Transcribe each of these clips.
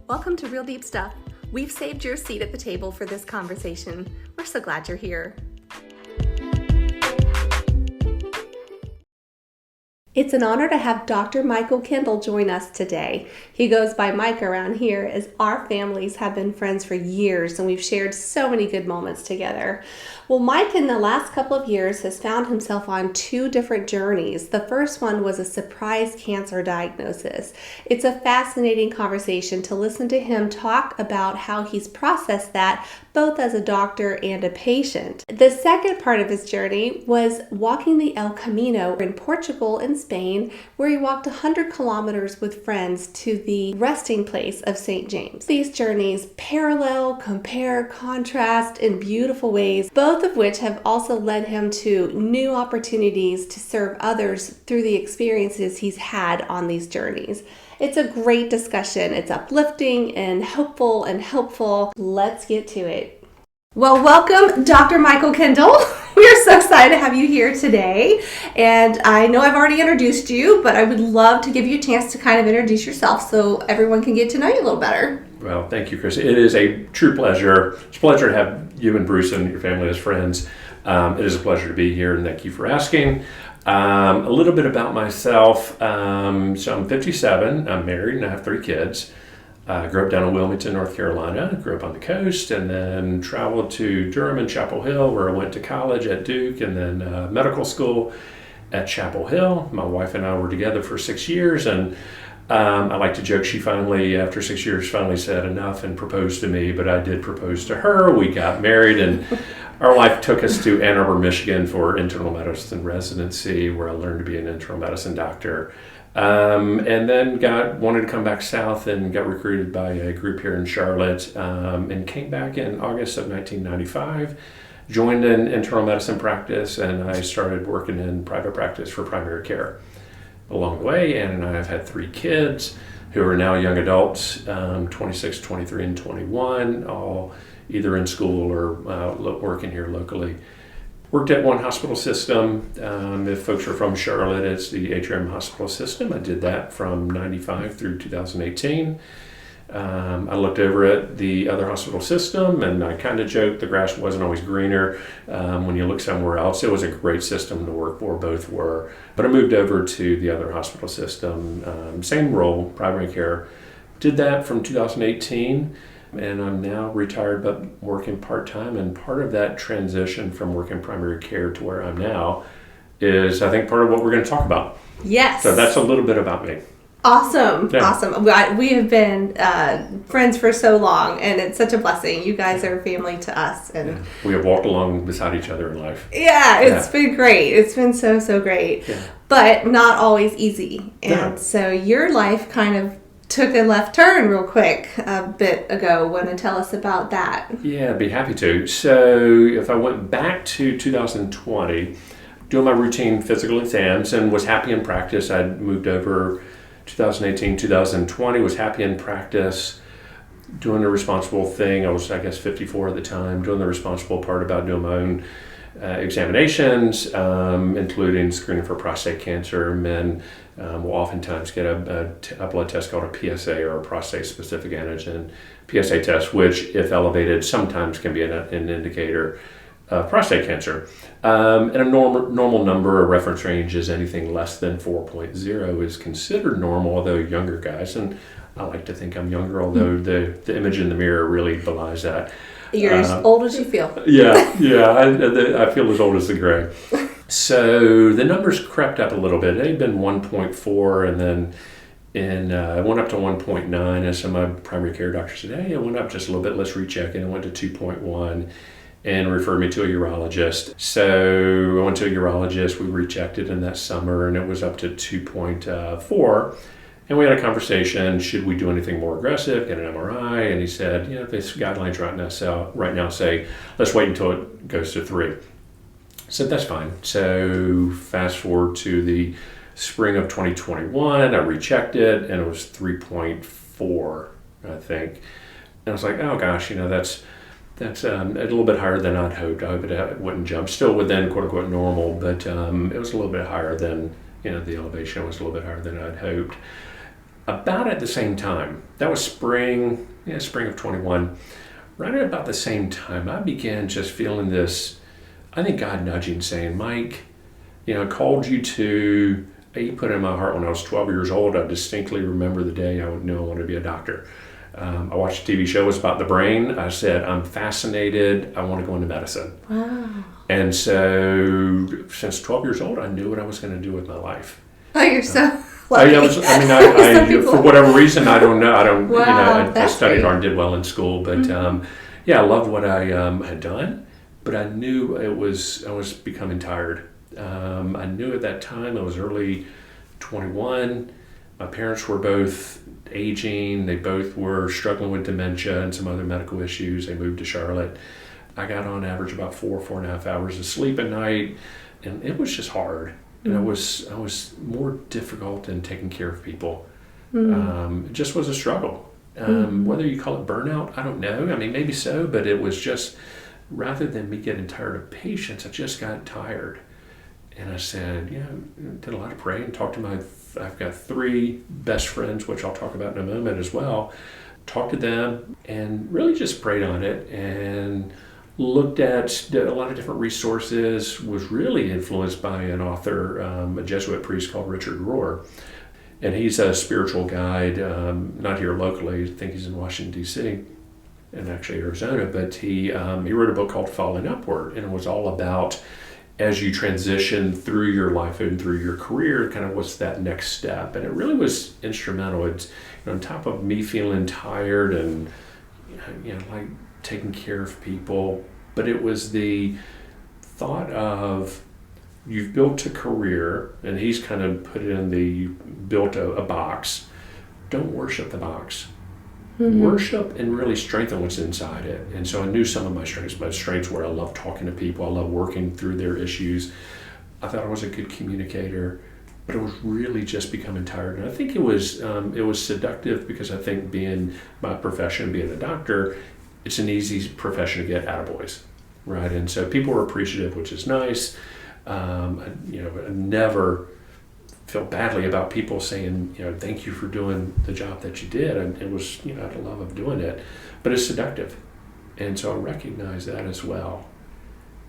Welcome to Real Deep Stuff. We've saved your seat at the table for this conversation. We're so glad you're here. It's an honor to have Dr. Michael Kendall join us today. He goes by Mike around here as our families have been friends for years and we've shared so many good moments together. Well, Mike in the last couple of years has found himself on two different journeys. The first one was a surprise cancer diagnosis. It's a fascinating conversation to listen to him talk about how he's processed that both as a doctor and a patient. The second part of his journey was walking the El Camino in Portugal and Spain, where he walked 100 kilometers with friends to the resting place of St. James. These journeys parallel, compare, contrast in beautiful ways, both of which have also led him to new opportunities to serve others through the experiences he's had on these journeys. It's a great discussion. It's uplifting and hopeful and helpful. Let's get to it. Well, welcome, Dr. Michael Kendall. We are so excited to have you here today. And I know I've already introduced you, but I would love to give you a chance to kind of introduce yourself so everyone can get to know you a little better. Well, thank you, Chris. It is a true pleasure. It's a pleasure to have you and Bruce and your family as friends. It is a pleasure to be here, and thank you for asking. A little bit about myself. So I'm 57. I'm married, and I have 3 kids. I grew up down in Wilmington, North Carolina. Grew up on the coast, and then traveled to Durham and Chapel Hill, where I went to college at Duke, and then medical school at Chapel Hill. My wife and I were together for 6 years, and I like to joke she finally, after 6 years, finally said enough and proposed to me, but I did propose to her. We got married, and our life took us to Ann Arbor, Michigan for internal medicine residency, where I learned to be an internal medicine doctor. And then wanted to come back south and got recruited by a group here in Charlotte, and came back in August of 1995, joined an internal medicine practice, and I started working in private practice for primary care. Along the way, Ann and I have had 3 kids who are now young adults, 26, 23, and 21, all either in school or working here locally. Worked at one hospital system. If folks are from Charlotte, it's the Atrium Hospital System. I did that from 95 through 2018. I looked over at the other hospital system, and I kind of joked the grass wasn't always greener when you look somewhere else. It was a great system to work for, both were. But I moved over to the other hospital system, same role, primary care. Did that from 2018. And I'm now retired but working part-time, and part of that transition from working primary care to where I'm now is, I think, part of what we're going to talk about. Yes. So that's a little bit about me. Awesome. Yeah. Awesome. We have been friends for so long, and it's such a blessing. You guys are family to us. And we have walked along beside each other in life. Yeah, it's been great. It's been so great, but not always easy. And so your life kind of took a left turn real quick a bit ago. Want to tell us about that? Yeah, I'd be happy to. So if I went back to 2020, doing my routine physical exams and was happy in practice, I'd moved over 2018, 2020, was happy in practice, doing the responsible thing. I was, 54 at the time, doing the responsible part about doing my own examinations, including screening for prostate cancer. Men will oftentimes get a blood test called a PSA, or a prostate-specific antigen PSA test, which, if elevated, sometimes can be an indicator of prostate cancer. And a normal number, a reference range, is anything less than 4.0 is considered normal, although younger guys, and I like to think I'm younger, although the image in the mirror really belies that. You're as old as you feel. Yeah, I feel as old as the gray. So the numbers crept up a little bit. They'd been 1.4, and then it went up to 1.9, as some of my primary care doctors said, hey, it went up just a little bit, let's recheck it. It went to 2.1 and referred me to a urologist. So I went to a urologist, we rechecked it in that summer, and it was up to 2.4. And we had a conversation, should we do anything more aggressive, get an MRI? And he said, these guidelines right now say, let's wait until it goes to 3. I said, that's fine. So fast forward to the spring of 2021, I rechecked it, and it was 3.4, I think. And I was like, oh gosh, that's a little bit higher than I'd hoped. I hoped it wouldn't jump. Still within quote unquote normal, but it was a little bit higher than, the elevation was a little bit higher than I'd hoped. about at the same time. That was spring of 21. Right at about the same time, I began just feeling this, I think God nudging, saying, Mike, I called you to, he put it in my heart when I was 12 years old. I distinctly remember the day I knew I wanted to be a doctor. I watched a TV show, it was about the brain. I said, I'm fascinated, I want to go into medicine. Wow. And so since 12 years old, I knew what I was going to do with my life. Oh, you're so lucky. For whatever reason, I don't know. Wow, I studied great. hard and did well in school, but I loved what I had done. But I knew I was becoming tired. I knew at that time, I was early 21. My parents were both aging. They both were struggling with dementia and some other medical issues. They moved to Charlotte. I got on average about 4.5 hours of sleep a night, and it was just hard. And I was more difficult in taking care of people. It just was a struggle. Whether you call it burnout, I don't know. I mean, maybe so, but it was just, rather than me getting tired of patients, I just got tired. And I said, did a lot of praying, talked to I've got 3 best friends, which I'll talk about in a moment as well. Talked to them and really just prayed on it and looked at a lot of different resources, was really influenced by an author, a Jesuit priest called Richard Rohr. And he's a spiritual guide, not here locally, I think he's in Washington, D.C., and actually Arizona, but he wrote a book called Falling Upward, and it was all about, as you transition through your life and through your career, kind of what's that next step. And it really was instrumental. It's on top of me feeling tired and like taking care of people, but it was the thought of, you've built a career, and he's kind of put it in you built a box. Don't worship the box. Worship and really strengthen what's inside it. And so I knew some of my strengths. My strengths were I love talking to people. I love working through their issues. I thought I was a good communicator, but I was really just becoming tired. And I think it was seductive, because I think being my profession, being a doctor, it's an easy profession to get attaboys, right? And so people were appreciative, which is nice. I never felt badly about people saying, thank you for doing the job that you did. And it was, I had a love of doing it, but it's seductive. And so I recognized that as well.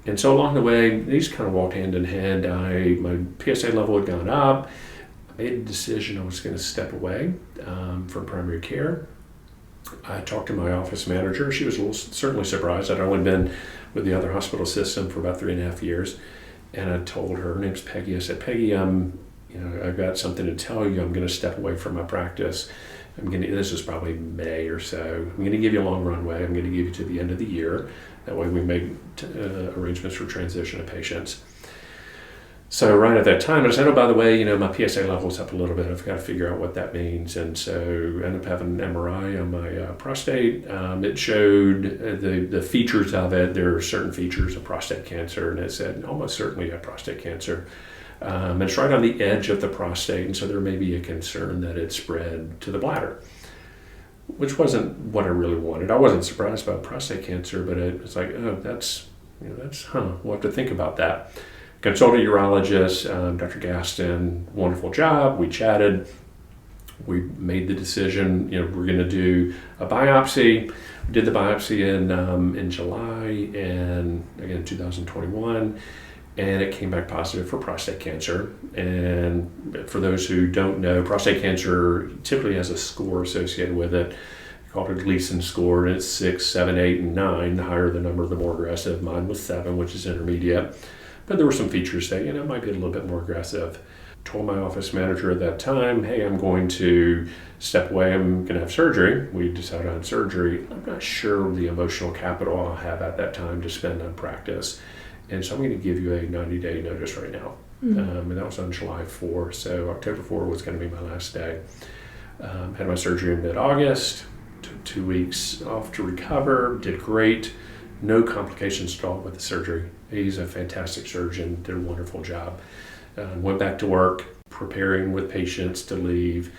And so along the way, these kind of walked hand in hand. My PSA level had gone up. I made a decision I was going to step away from primary care. I talked to my office manager. She was certainly surprised. I'd only been with the other hospital system for about 3.5 years. And I told her name's Peggy. I said, Peggy, I've got something to tell you. I'm going to step away from my practice. This is probably May or so. I'm going to give you a long runway. I'm going to give you to the end of the year. That way we make arrangements for transition of patients. So right at that time, I said, by the way, my PSA level's up a little bit. I've got to figure out what that means. And so I ended up having an MRI on my prostate. It showed the features of it. There are certain features of prostate cancer, and it said almost certainly you have prostate cancer. And it's right on the edge of the prostate, and so there may be a concern that it spread to the bladder, which wasn't what I really wanted. I wasn't surprised about prostate cancer, but it's like, we'll have to think about that. Consulted a urologist, Dr. Gaston, wonderful job. We chatted. We made the decision, we're going to do a biopsy. We did the biopsy in July, and again, 2021. And it came back positive for prostate cancer. And for those who don't know, prostate cancer typically has a score associated with it called a Gleason score, and it's 6, 7, 8, and 9. The higher the number, the more aggressive. Mine was 7, which is intermediate. But there were some features that, it might be a little bit more aggressive. Told my office manager at that time, hey, I'm going to step away. I'm going to have surgery. We decided on surgery. I'm not sure the emotional capital I'll have at that time to spend on practice. And so I'm going to give you a 90-day notice right now. And that was on July 4. So October 4 was going to be my last day. Had my surgery in mid-August. Took 2 weeks off to recover. Did great. No complications at all with the surgery. He's a fantastic surgeon. Did a wonderful job. Went back to work, preparing with patients to leave.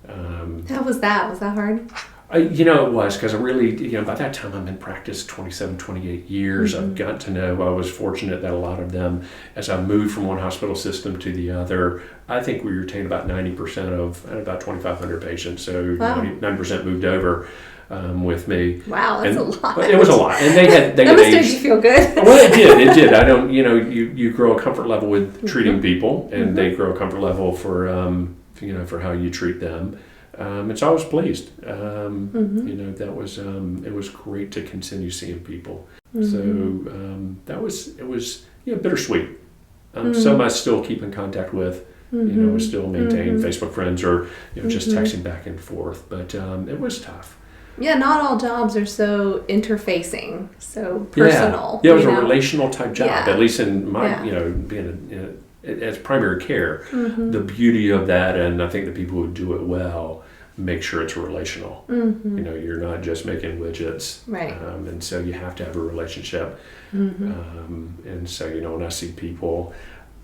How was that? Was that hard? It was because I really, by that time I'm in practice 27, 28 years. I've got to know, I was fortunate that a lot of them, as I moved from one hospital system to the other, I think we retained about 90% of about 2,500 patients. So Wow. 90% moved over with me. Wow, that's a lot. It was a lot. And they had That must make aged. you feel good. Well, it did. I don't, you grow a comfort level with treating people, and they grow a comfort level for, for how you treat them. And so I was pleased. That was it was great to continue seeing people. So it was bittersweet. Some I still keep in contact with. We still maintain Facebook friends or just texting back and forth. But it was tough. Yeah, not all jobs are so interfacing, so personal. Yeah, it was a relational type job. Yeah. At least in my being as primary care, the beauty of that, and I think the people who do it well make sure it's relational. You're not just making widgets, right? And so you have to have a relationship. And so when I see people,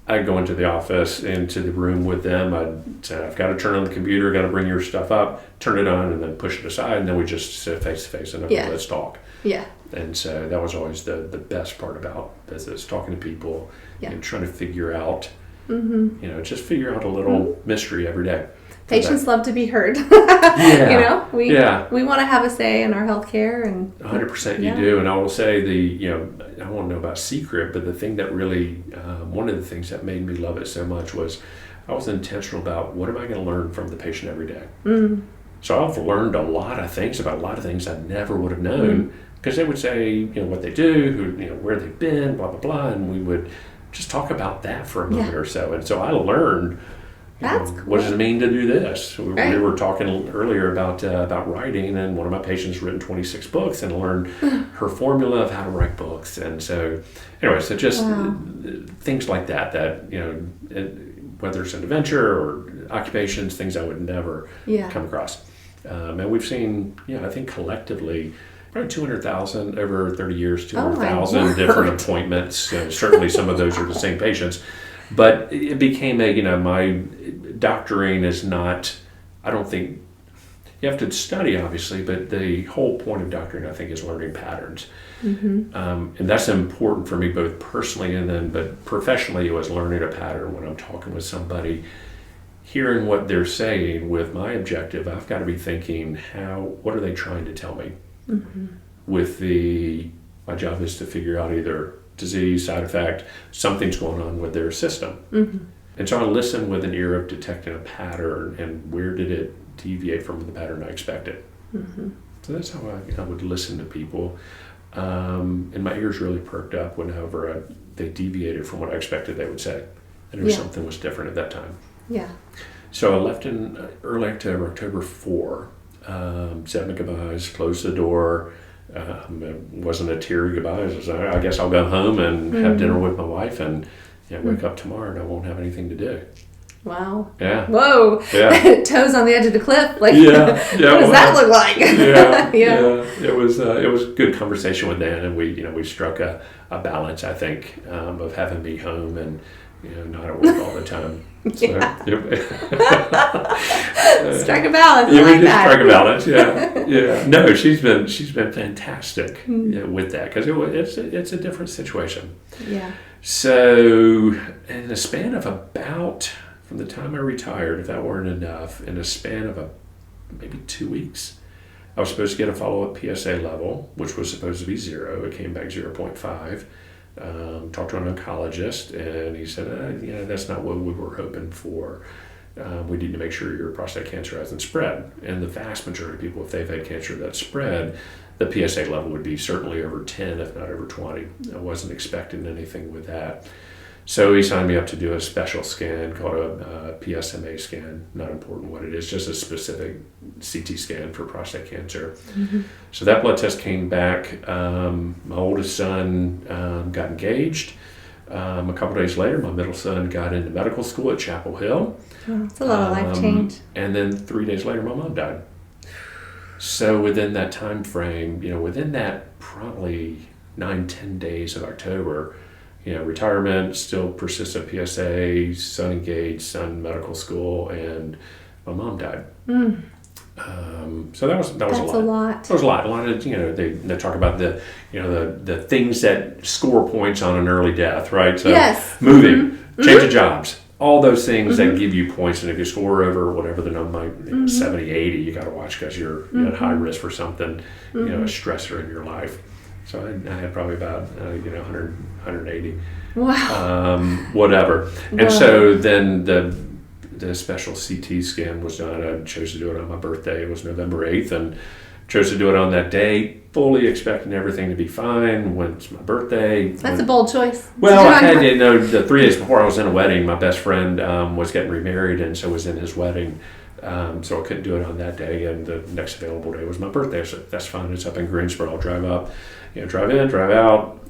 I go into the office, into the room with them. I'd say, I've got to turn on the computer, got to bring your stuff up, turn it on, and then push it aside, and then we just sit face to face and let's talk. Yeah. And so that was always the best part about business, talking to people and trying to figure out, just figure out a little mystery every day. Patients love to be heard. Yeah. We want to have a say in our healthcare, and 100% you do. And I will say I won't know about secret, but the thing that really, one of the things that made me love it so much was I was intentional about what am I going to learn from the patient every day. So I've learned a lot of things about a lot of things I never would have known because they would say, what they do, where they've been, blah, blah, blah. And we would just talk about that for a moment or so. And so I learned, That's cool. what does it mean to do this? We were talking earlier about writing, and one of my patients written 26 books and learned her formula of how to write books. And so, anyway, so just things like that, whether it's an adventure or occupations, things I would never come across. And we've seen, I think collectively, probably 200,000 over 30 years, 200,000 different appointments. Certainly some of those are the same patients. But it became my doctoring is not, I don't think, you have to study obviously, but the whole point of doctoring I think is learning patterns. And that's important for me both personally but professionally. It was learning a pattern when I'm talking with somebody, hearing what they're saying with my objective. I've got to be thinking what are they trying to tell me? My job is to figure out either disease, side effect, something's going on with their system. And so I listen with an ear of detecting a pattern and where did it deviate from the pattern I expected. So that's how I would listen to people. And my ears really perked up whenever they deviated from what I expected they would say. And something was different at that time. Yeah. So I left in early October 4. Said my goodbyes, closed the door. It wasn't a teary goodbye. It was, I guess I'll go home and have dinner with my wife and wake up tomorrow and I won't have anything to do. Wow. Yeah. Whoa. Yeah. Toes on the edge of the cliff. Like, what does that look like? Yeah. It was a good conversation with Dan, and we struck a balance, I think, of having me home and not at work all the time. Yeah. So, strike a balance. Yeah, we did strike a balance. Yeah. No, she's been fantastic with that because it's a different situation. Yeah. So in a span of about, from the time I retired, if that weren't enough, in a span of maybe 2 weeks, I was supposed to get a follow-up PSA level, which was supposed to be 0. It came back 0.5. Talked to an oncologist, and he said, that's not what we were hoping for. We need to make sure your prostate cancer hasn't spread. And the vast majority of people, if they've had cancer that's spread, the PSA level would be certainly over 10, if not over 20. I wasn't expecting anything with that. So he signed me up to do a special scan called a PSMA scan. Not important what it is, just a specific CT scan for prostate cancer. So that blood test came back. My oldest son got engaged. A couple days later, my middle son got into medical school at Chapel Hill. Oh, it's a lot of life change. And then 3 days later, my mom died. So within that time frame, within that probably 9-10 days of October, retirement, still persistent PSA, son engaged, son medical school, and my mom died. So that was a That's lot. a lot. That was a lot. A lot of, they talk about the things that score points on an early death, right? So Yes. moving, change of jobs, all those things that give you points. And if you score over whatever the number might, 70, 80, you got to watch because you're at high risk for something, a stressor in your life. So I had probably about 100, 180. Wow. Whatever. Wow. And so then the special CT scan was done. I chose to do it on my birthday. It was November 8th, and chose to do it on that day, fully expecting everything to be fine when it's my birthday. That's a bold choice. Well, I had the 3 days before I was in a wedding. My best friend was getting remarried, and so was in his wedding. So I couldn't do it on that day, and the next available day was my birthday. So that's fine. It's up in Greensboro. I'll drive up, drive in, drive out.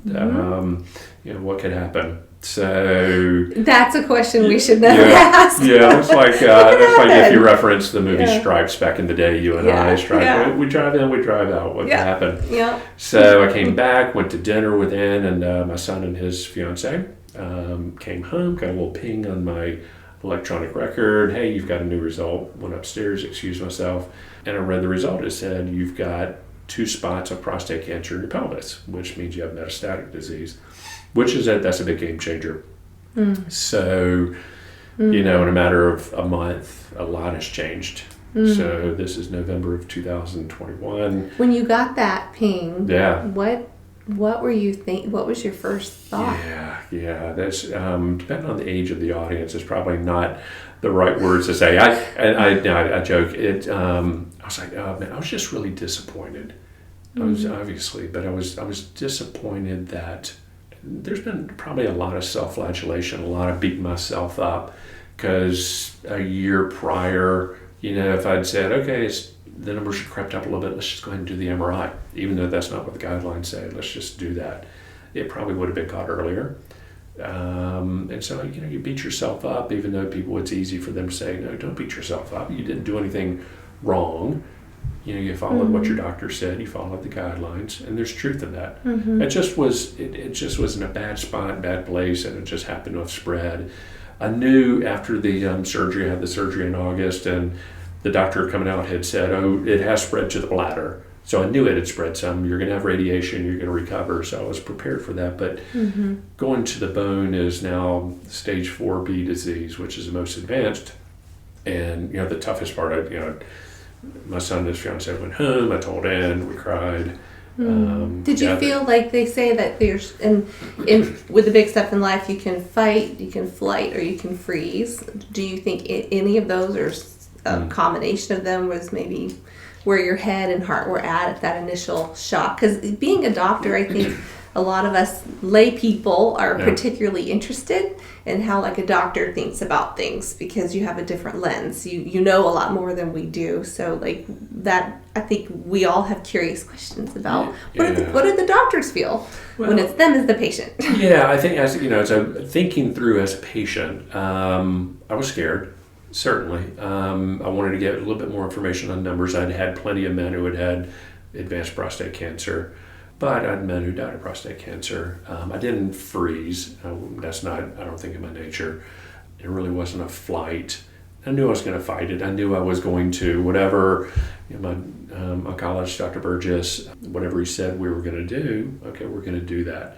What could happen? So that's a question we should never ask. Yeah, it's like if you reference the movie Stripes back in the day, you and I, Stripes, we drive in, we drive out. What could happen? Yeah. So I came back, went to dinner with Ann and my son and his fiance. Came home, got a little ping on my electronic record. Hey, you've got a new result. Went upstairs, excused myself, and I read the result. It said you've got 2 spots of prostate cancer in your pelvis, which means you have metastatic disease, that's a big game changer. So, in a matter of a month, a lot has changed. So this is November of 2021. When you got that ping, yeah, what were you think? What was your first thought? Yeah. That's depending on the age of the audience, it's probably not the right words to say. I joke. I was like, oh man, I was just really disappointed. I was but I was disappointed that there's been probably a lot of self-flagellation, a lot of beating myself up, because a year prior, if I'd said, okay, the numbers have crept up a little bit, let's just go ahead and do the MRI, even though that's not what the guidelines say, let's just do that. It probably would have been caught earlier. And so, you beat yourself up, even though it's easy for them to say, no, don't beat yourself up. You didn't do anything wrong. You followed what your doctor said, you followed the guidelines, and there's truth in that. It just was in a bad spot, bad place, and it just happened to have spread. I knew after the surgery, I had the surgery in August, and the doctor coming out had said, oh, it has spread to the bladder. So I knew it had spread some. You're going to have radiation, you're going to recover. So I was prepared for that. But going to the bone is now stage 4B disease, which is the most advanced. And, the toughest part, my son and his fiance went home. I told Ann, we cried. Did you feel like they say that there's, with the big stuff in life, you can fight, you can flight, or you can freeze? Do you think any of those, or a combination of them, was maybe where your head and heart were at that initial shock? Because being a doctor, I think a lot of us lay people are particularly interested in how a doctor thinks about things, because you have a different lens. You know a lot more than we do. So that, I think we all have curious questions about what do the doctors feel when it's them as the patient? Yeah, I think as thinking through as a patient, I was scared. Certainly. I wanted to get a little bit more information on numbers. I'd had plenty of men who had advanced prostate cancer, but I'd men who died of prostate cancer. I didn't freeze. That's not, I don't think, in my nature. It really wasn't a flight. I knew I was going to fight it. I knew I was going to, whatever my oncologist, Dr. Burgess, whatever he said we were going to do, okay, we're going to do that.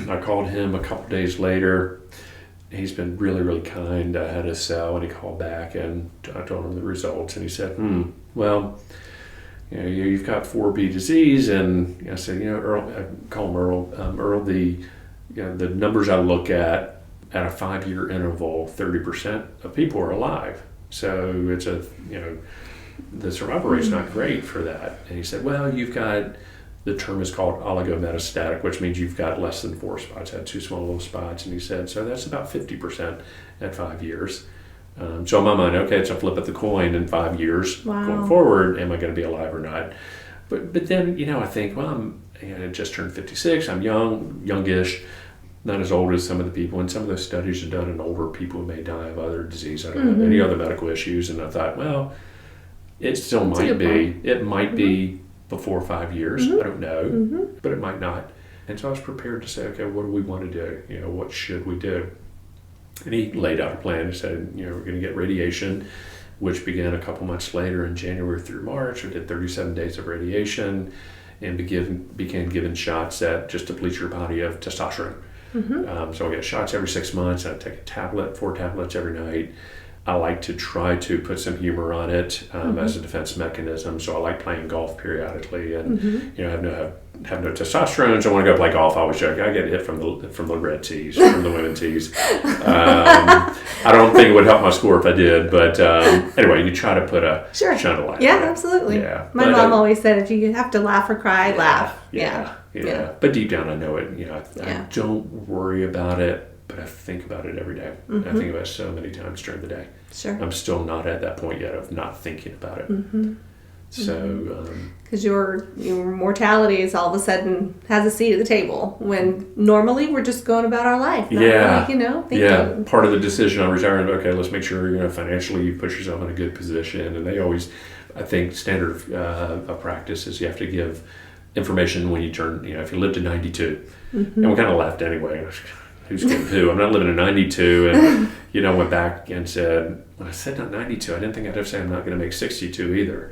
I called him a couple days later. He's been really, really kind. I had a cell, and he called back, and I told him the results, and he said, well, you've got 4B disease, and I said, Earl, I call him Earl. Earl, the numbers I look at a 5-year interval, 30% of people are alive. So it's the survival rate's not great for that. And he said, well, you've got, the term is called oligometastatic, which means you've got less than 4 spots. I had 2 small little spots. And he said, so that's about 50% at 5 years. So in my mind, okay, it's a flip of the coin in 5 years. Going forward, am I going to be alive or not? But then, I think, well, I just turned 56. I'm youngish, not as old as some of the people. And some of those studies are done in older people who may die of other disease. I don't have any other medical issues. And I thought, well, it still might be. It might be before 5 years. I don't know, but it might not. And so I was prepared to say, okay, what do we want to do? What should we do? And he laid out a plan. He said, we're going to get radiation. which began a couple months later in January through March. We did 37 days of radiation and began given shots that just deplete your body of testosterone. So I get shots every 6 months. I take a tablet, 4 tablets every night. I like to try to put some humor on it as a defense mechanism. So I like playing golf periodically, and have no testosterone. So when I go play golf, I always joke I get hit from the red tees, from the women tees. I don't think it would help my score if I did, but anyway, you try to put a shine a light. Yeah, absolutely. Yeah, my mom always said if you have to laugh or cry, laugh. Yeah. But deep down, I know it. I don't worry about it. But I think about it every day. I think about it so many times during the day. Sure. I'm still not at that point yet of not thinking about it. So, because your mortality is all of a sudden has a seat at the table when normally we're just going about our life. Not really, thinking. Yeah. Part of the decision on retiring, okay, let's make sure financially you put yourself in a good position. And they always, I think, standard of practice is you have to give information when you turn. If you live to 92, and we kind of left anyway. Who's kidding who? I'm not living to 92, and went back and said, when I said not 92, I didn't think I'd have to say I'm not going to make 62 either.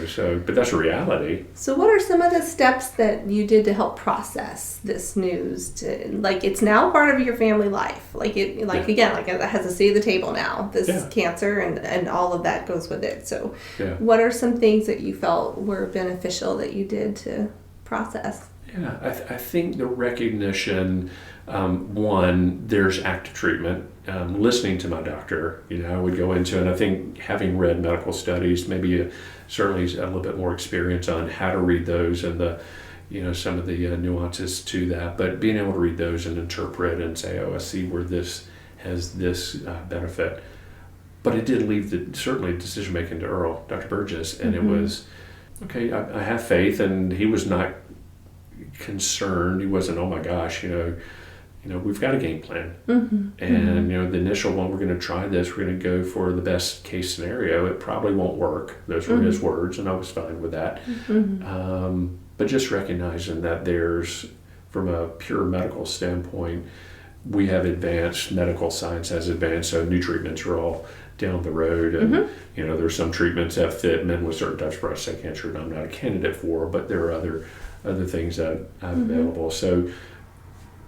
So, but that's a reality. So what are some of the steps that you did to help process this news? It's now part of your family life. Again, it has a seat at the table now, this cancer and all of that goes with it. So what are some things that you felt were beneficial that you did to process? Yeah, I think the recognition, one, there's active treatment. Listening to my doctor, I would go into, and I think having read medical studies, maybe certainly a little bit more experience on how to read those and the, some of the nuances to that, but being able to read those and interpret and say, oh, I see where this has this benefit. But it did leave certainly decision making to Earl, Dr. Burgess, and it was, okay, I have faith, and he was not concerned. He wasn't, oh my gosh, we've got a game plan. And the initial one, we're going to try this, we're going to go for the best case scenario. It probably won't work. Those were his words, and I was fine with that. But just recognizing that there's, from a pure medical standpoint, we have advanced, medical science has advanced, so new treatments are all down the road, and there's some treatments that fit men with certain types of prostate cancer that I'm not a candidate for, but there are other things that I have available. So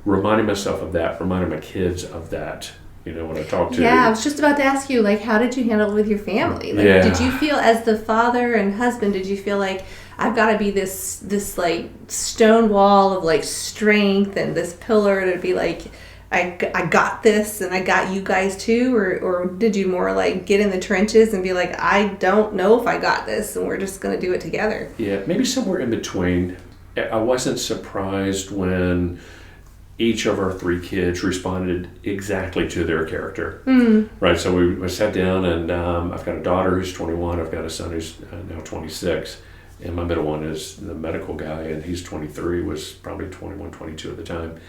reminding myself of that, reminding my kids of that, when I talk to... Yeah, I was just about to ask you, how did you handle it with your family? Did you feel, as the father and husband, did you feel like, I've got to be this stone wall of strength and this pillar to be I got this and I got you guys too? Or did you more get in the trenches and be I don't know if I got this and we're just going to do it together? Yeah, maybe somewhere in between. I wasn't surprised when each of our 3 kids responded exactly to their character. Right, so we sat down, and I've got a daughter who's 21, I've got a son who's now 26, and my middle one is the medical guy, and he's 23, was probably 21, 22 at the time.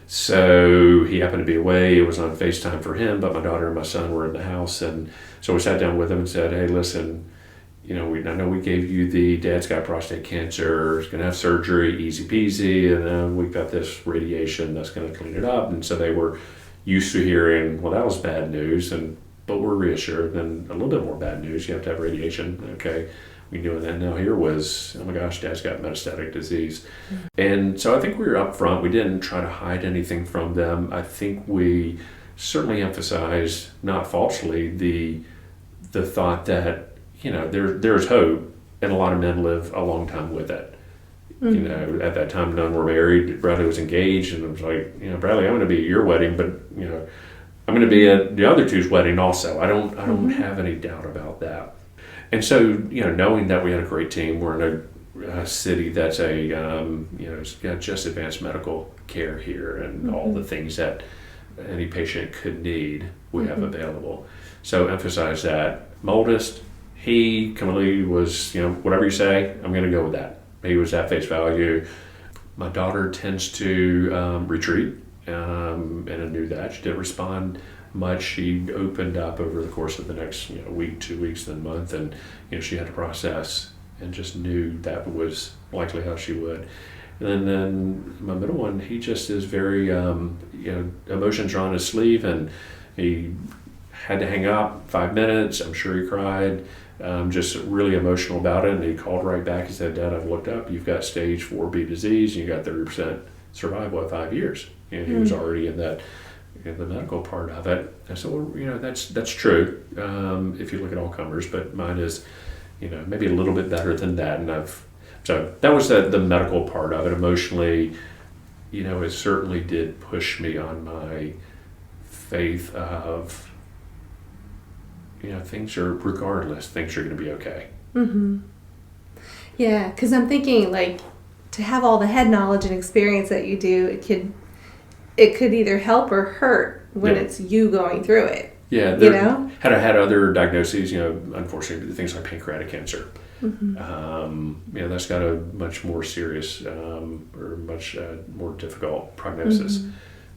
So he happened to be away. It was on FaceTime for him, but my daughter and my son were in the house, and so we sat down with him and said, hey, listen, I know we gave you dad's got prostate cancer, he's going to have surgery, easy peasy, and then we've got this radiation that's going to clean it up. And so they were used to hearing, well, that was bad news, but we're reassured. Then a little bit more bad news, you have to have radiation. Okay, we knew that. Now here was, oh my gosh, dad's got metastatic disease. And so I think we were upfront. We didn't try to hide anything from them. I think we certainly emphasized, not falsely, the thought that there's hope, and a lot of men live a long time with it. At that time, none were married. Bradley was engaged, and it was Bradley, I'm going to be at your wedding, but I'm going to be at the other two's wedding also. I don't have any doubt about that. And so, knowing that we had a great team, we're in a city that's it's got just advanced medical care here, and all the things that any patient could need, we have available. So emphasize that. My oldest, he completely was, whatever you say, I'm going to go with that. He was at face value. My daughter tends to retreat, and I knew that. She didn't respond much. She opened up over the course of the next week, 2 weeks, then month, and she had to process, and just knew that was likely how she would. And then my middle one, he just is very, emotions are on his sleeve, and he had to hang up 5 minutes. I'm sure he cried. Just really emotional about it. And he called right back. He said, Dad, I've looked up. You've got stage 4B disease. And you got 30% survival at 5 years. And he was already in the medical part of it. I said, well, that's true if you look at all comers, but mine is, maybe a little bit better than that. And so that was the medical part of it. Emotionally, it certainly did push me on my faith of, things are going to be okay. Mm-hmm. Yeah, because I'm thinking, like, to have all the head knowledge and experience that you do, it could either help or hurt when it's you going through it. Yeah, had other diagnoses, unfortunately, things like pancreatic cancer. Mm-hmm. That's got a much more serious or much more difficult prognosis.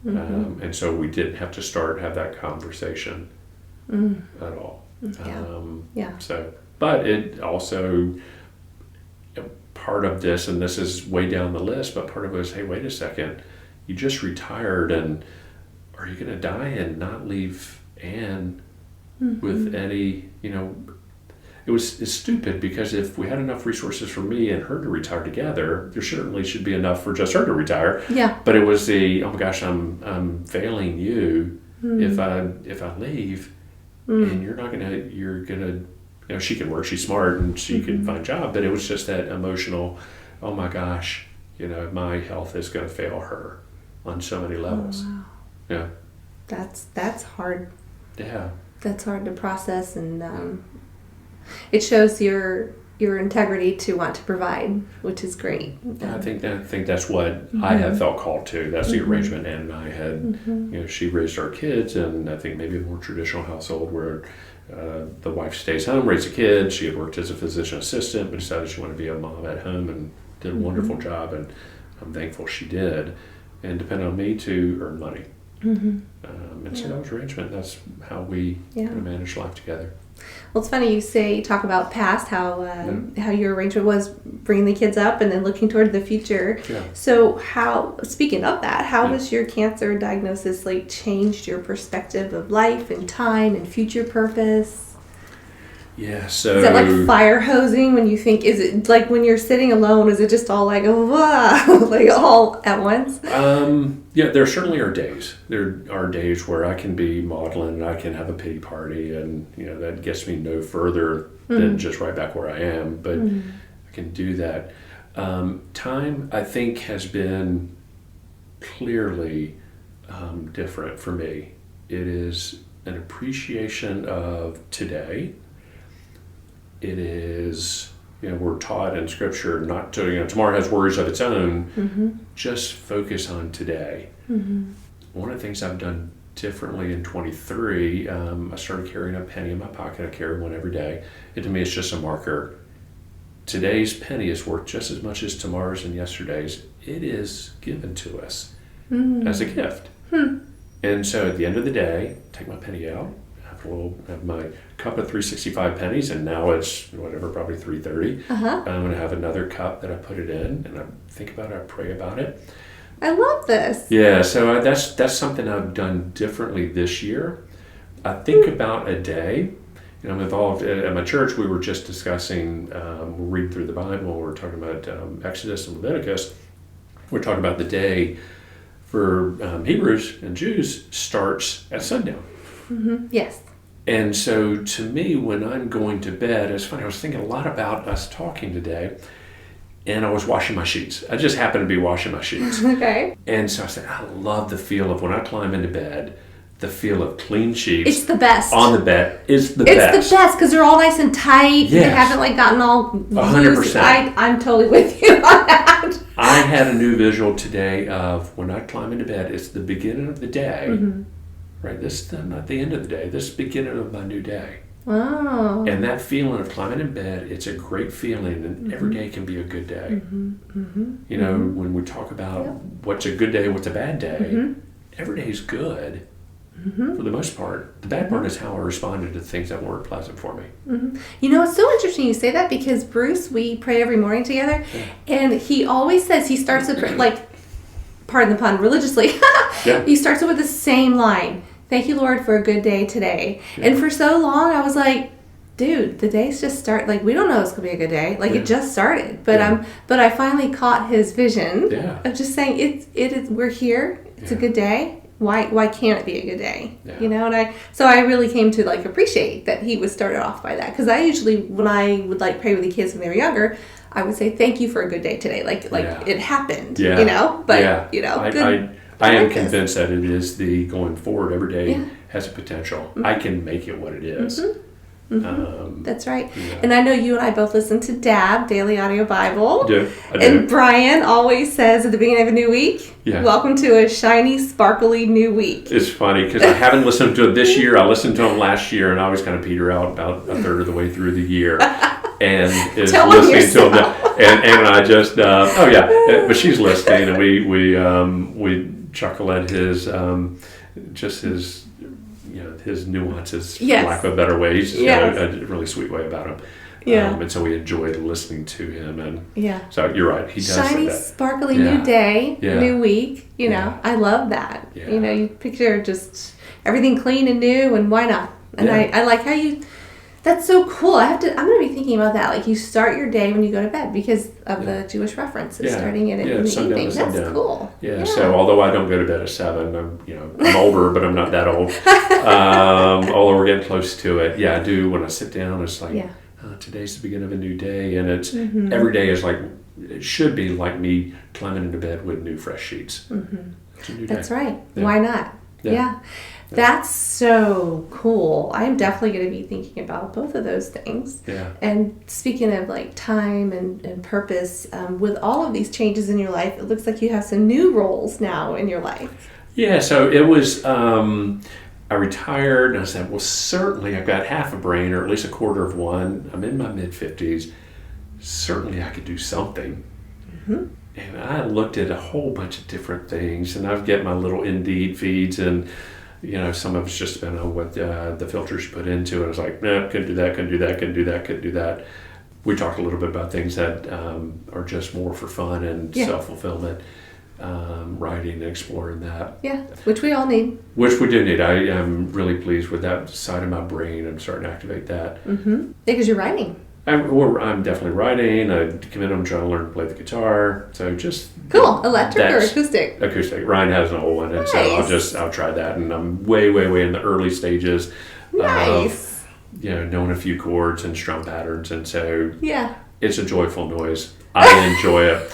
Mm-hmm. And so we didn't have to have that conversation at all. So, but it also, part of this, and this is way down the list, but part of it was, hey, wait a second, you just retired, and are you going to die and not leave Anne with any, it's stupid, because if we had enough resources for me and her to retire together, there certainly should be enough for just her to retire. Yeah. But it was oh my gosh, I'm failing you if I leave, and you're gonna, she can work, she's smart, and she can find a job, but it was just that emotional, oh my gosh, my health is going to fail her on so many levels. Oh, wow. Yeah. That's hard. Yeah. That's hard to process, and it shows your integrity to want to provide, which is great. I think that's what I have felt called to. That's the arrangement Ann and I had. She raised our kids, and I think maybe a more traditional household where the wife stays home, raises the kids. She had worked as a physician assistant, but decided she wanted to be a mom at home, and did a wonderful job, and I'm thankful she did, and depended on me to earn money. And so that was arrangement. That's how we kind of managed life together. Well, it's funny you talk about past, how your arrangement was bringing the kids up and then looking toward the future. Yeah. So speaking of that, how has your cancer diagnosis changed your perspective of life and time and future purpose? Yeah, so... Is that like fire hosing when you think, is it like when you're sitting alone, is it just all like, wow, like all at once? Yeah, there certainly are days. There are days where I can be maudlin and I can have a pity party, and that gets me no further than just right back where I am, but I can do that. Time, I think, has been clearly different for me. It is an appreciation of today. It is, we're taught in Scripture not to, tomorrow has worries of its own. Just focus on today. One of the things I've done differently in 23, I started carrying a penny in my pocket. I carry one every day. And to me, it's just a marker. Today's penny is worth just as much as tomorrow's and yesterday's. It is given to us as a gift. And so at the end of the day, take my penny out. Have my cup of 365 pennies, and now it's probably 330. I'm going to have another cup that I put it in, and I think about it, I pray about it. I love this. Yeah, so that's something I've done differently this year. I think about a day. I'm involved at my church. We were just discussing, we're reading through the Bible. We're talking about Exodus and Leviticus. We're talking about the day for Hebrews and Jews starts at sundown. Yes. And so to me, when I'm going to bed, it's funny, I was thinking a lot about us talking today, and I was washing my sheets. I just happened to be washing my sheets. Okay. And so I said, I love the feel of when I climb into bed, the feel of clean sheets. It's the best. On the bed is the best. It's the best because they're all nice and tight. Yes. They haven't gotten all 100%. I'm totally with you on that. I had a new visual today of when I climb into bed, it's the beginning of the day. Right, this is not the end of the day. This is the beginning of my new day. Wow. And that feeling of climbing in bed, it's a great feeling, and every day can be a good day. When we talk about what's a good day, what's a bad day, every day is good for the most part. The bad part is how I responded to things that weren't pleasant for me. It's so interesting you say that, because Bruce, we pray every morning together, and he always says, he starts with, pardon the pun, religiously, he starts it with the same line. thank you, Lord, for a good day today. Yeah. And for so long, I was like, dude, the day's just start. Like, we don't know it's gonna be a good day. Like, it just started. But but I finally caught his vision of just saying it is. We're here. It's a good day. Why can't it be a good day? Yeah. You know, and I really came to like appreciate that he was started off by that, because I usually, when I would like pray with the kids when they were younger, I would say thank you for a good day today, like it happened. Yeah. You know, but you know, I am convinced that it is the going forward every day has a potential. Mm-hmm. I can make it what it is. That's right. Yeah. And I know you and I both listen to DAB, Daily Audio Bible. I do. And Brian always says at the beginning of a new week, welcome to a shiny, sparkly new week. It's funny because I haven't listened to it this year. I listened to him last year, and I always kind of peter out about a third of the way through the year. And is listening to him. And I just, but she's listening, and we chuckle at his, just his, his nuances, for lack of a better way. He's just got a really sweet way about him. Yeah. And so we enjoyed listening to him. And so you're right. He does shiny, that. sparkly new day, new week. You know, I love that. Yeah. You know, you picture just everything clean and new, and why not? And I like how you. That's so cool. I'm going to be thinking about that. Like, you start your day when you go to bed because of the Jewish reference of starting it in the evening. That's cool. Yeah. So although I don't go to bed at 7, I'm older, but I'm not that old. Although we're getting close to it. Yeah, I do. When I sit down, it's like, today's the beginning of a new day, and it's every day is like, it should be like me climbing into bed with new fresh sheets. It's a new day. That's right. Yeah. Why not? Yeah. That's so cool. I'm definitely going to be thinking about both of those things. Yeah. And speaking of like time and purpose, with all of these changes in your life, it looks like you have some new roles now in your life. Yeah. So it was, I retired, and I said, well, certainly I've got half a brain, or at least a quarter of one. I'm in my mid-50s. Certainly I could do something. And I looked at a whole bunch of different things, and I've got my little Indeed feeds, and some of it's just been on what the filters you put into it. I was like, no, couldn't do that, couldn't do that, couldn't do that, couldn't do that. We talked a little bit about things that are just more for fun and self-fulfillment, writing and exploring that. Yeah, which we all need. Which we do need. I am really pleased with that side of my brain. I'm starting to activate that. Because you're writing. I'm definitely writing. Camino, I'm trying to learn to play the guitar. So just cool. Electric or acoustic? Acoustic. Ryan has an old one, and so I'll try that. And I'm way in the early stages. Nice. Knowing a few chords and strum patterns, and so it's a joyful noise. I enjoy it.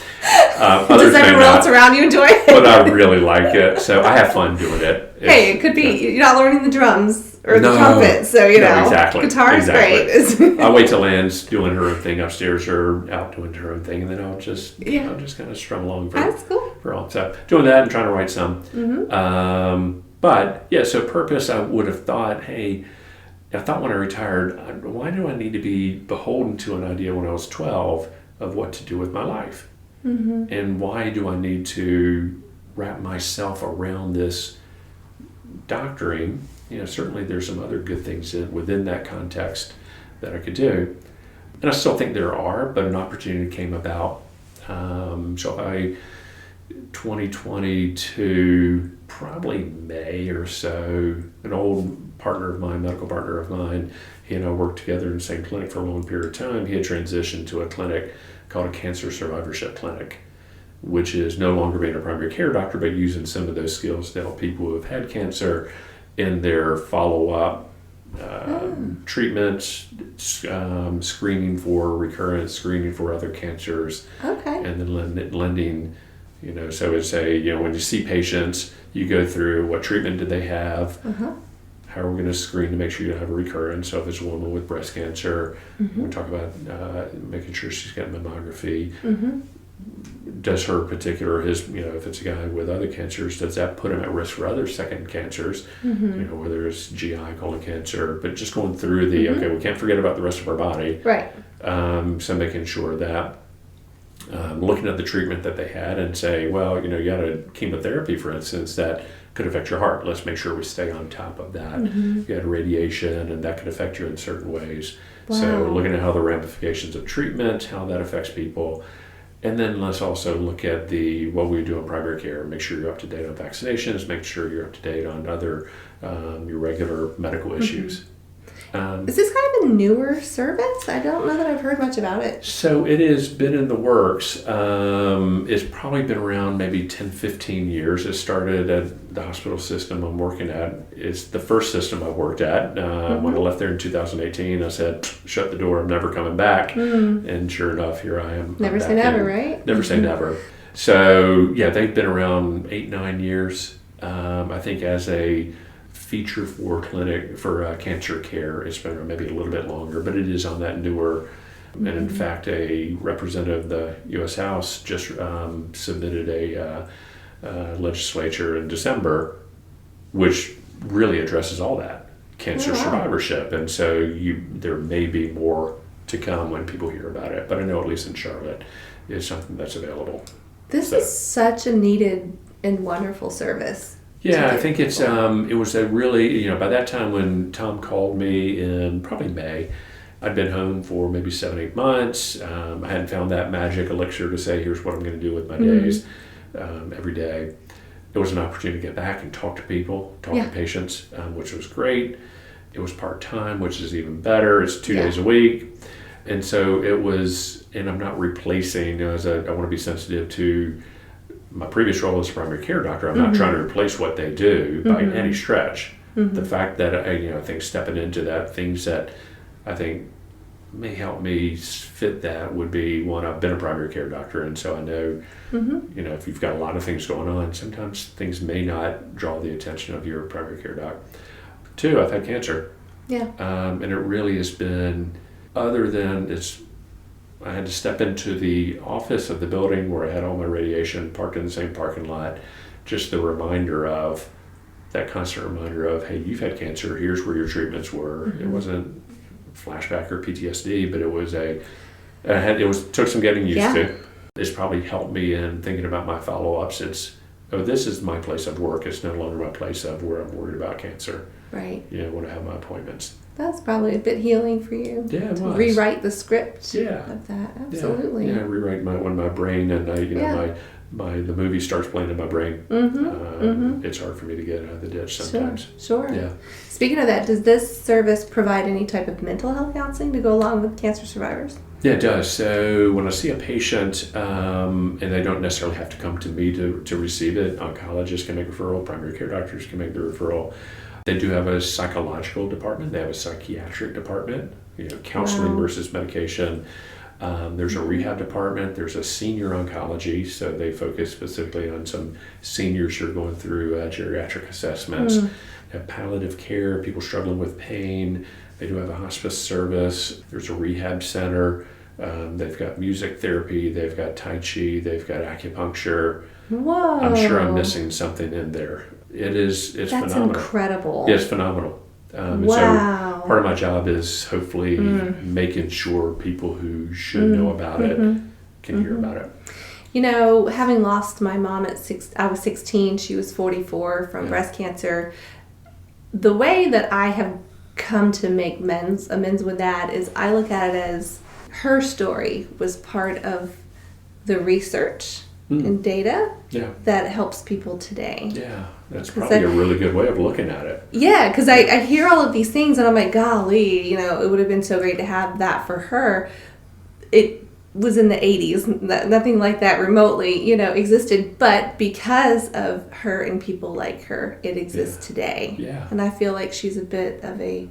Does everyone else around you enjoy it? But I really like it, so I have fun doing it. It could be you're not learning the drums or the trumpet, so exactly. Guitar is great. I'll wait till Anne's doing her own thing upstairs or out doing her own thing, and then I'll just kind of strum along That's cool. for all. So doing that and trying to write some. So purpose, I would have thought, hey, I thought when I retired, why do I need to be beholden to an idea when I was 12 of what to do with my life? And why do I need to wrap myself around this doctoring? Certainly there's some other good things within that context that I could do. And I still think there are, but an opportunity came about. 2022, probably May or so, an old partner of mine, medical partner of mine, he and I worked together in the same clinic for a long period of time. He had transitioned to a clinic called a cancer survivorship clinic, which is no longer being a primary care doctor, but using some of those skills to help people who have had cancer in their follow-up treatments, screening for recurrence, screening for other cancers, and then lending, so it's when you see patients, you go through what treatment did they have, how are we going to screen to make sure you don't have a recurrence. So if it's a woman with breast cancer, we talk about making sure she's getting mammography. Does her particular, if it's a guy with other cancers, does that put him at risk for other second cancers, whether it's GI, colon cancer, but just going through the, we can't forget about the rest of our body. Right. So making sure that, looking at the treatment that they had and say, well, you got a chemotherapy, for instance, that could affect your heart. Let's make sure we stay on top of that. You had radiation, and that could affect you in certain ways. Wow. So looking at how the ramifications of treatment, how that affects people. And then let's also look at what we do in primary care. Make sure you're up to date on vaccinations. Make sure you're up to date on other your regular medical issues. Is this kind of a newer service? I don't know that I've heard much about it. So it has been in the works. It's probably been around maybe 10, 15 years. It started at the hospital system I'm working at. It's the first system I worked at. When I left there in 2018, I said, shut the door, I'm never coming back. And sure enough, here I am. Never say never, right? Never say never. So yeah, they've been around 8, 9 years. I think as a feature for cancer care, it's been maybe a little bit longer, but it is on that newer. And in fact, a representative of the U.S. House just submitted a legislature in December, which really addresses all that cancer survivorship. And so there may be more to come when people hear about it. But I know at least in Charlotte, it's something that's available. This is such a needed and wonderful service. Yeah, I think it was a really, by that time when Tom called me in probably May, I'd been home for maybe 7, 8 months. I hadn't found that magic elixir to say, here's what I'm going to do with my days every day. It was an opportunity to get back and talk to people, talk to patients, which was great. It was part-time, which is even better. It's 2 days a week. And so it was, and I'm not replacing, I want to be sensitive to my previous role as a primary care doctor. I'm not trying to replace what they do by any stretch. The fact that I think stepping into that, things that I think may help me fit that would be, one, I've been a primary care doctor, and so I know, if you've got a lot of things going on, sometimes things may not draw the attention of your primary care doc. 2, I've had cancer. Yeah. And it really has been, other than I had to step into the office of the building where I had all my radiation parked in the same parking lot. Just the reminder of that constant reminder of, hey, you've had cancer. Here's where your treatments were. It wasn't flashback or PTSD, but it was took some getting used to. It's probably helped me in thinking about my follow-ups. This is my place of work. It's no longer my place of where I'm worried about cancer. Right. When I have my appointments. That's probably a bit healing for you. Yeah, it was. Rewrite the script of that. Absolutely. Yeah, rewrite my brain, and the movie starts playing in my brain. It's hard for me to get out of the ditch sometimes. Sure. Yeah. Speaking of that, does this service provide any type of mental health counseling to go along with cancer survivors? Yeah, it does. So when I see a patient, and they don't necessarily have to come to me to receive it, oncologists can make a referral, primary care doctors can make the referral. They do have a psychological department. They have a psychiatric department, counseling versus medication. There's a rehab department. There's a senior oncology, so they focus specifically on some seniors who are going through geriatric assessments. They have palliative care, people struggling with pain. They do have a hospice service. There's a rehab center. They've got music therapy. They've got Tai Chi. They've got acupuncture. Whoa. I'm sure I'm missing something in there. It's That's phenomenal. That's incredible. Yeah, it's phenomenal. Wow. So part of my job is hopefully making sure people who should know about it can hear about it. Having lost my mom I was 16, she was 44 from breast cancer. The way that I have come to make amends with that is I look at it as her story was part of the research and data that helps people today. Yeah, that's probably a really good way of looking at it. Yeah, because I hear all of these things and I'm like, golly, it would have been so great to have that for her. It was in the 80s, nothing like that remotely, existed, but because of her and people like her, it exists today. Yeah. And I feel like she's a bit of a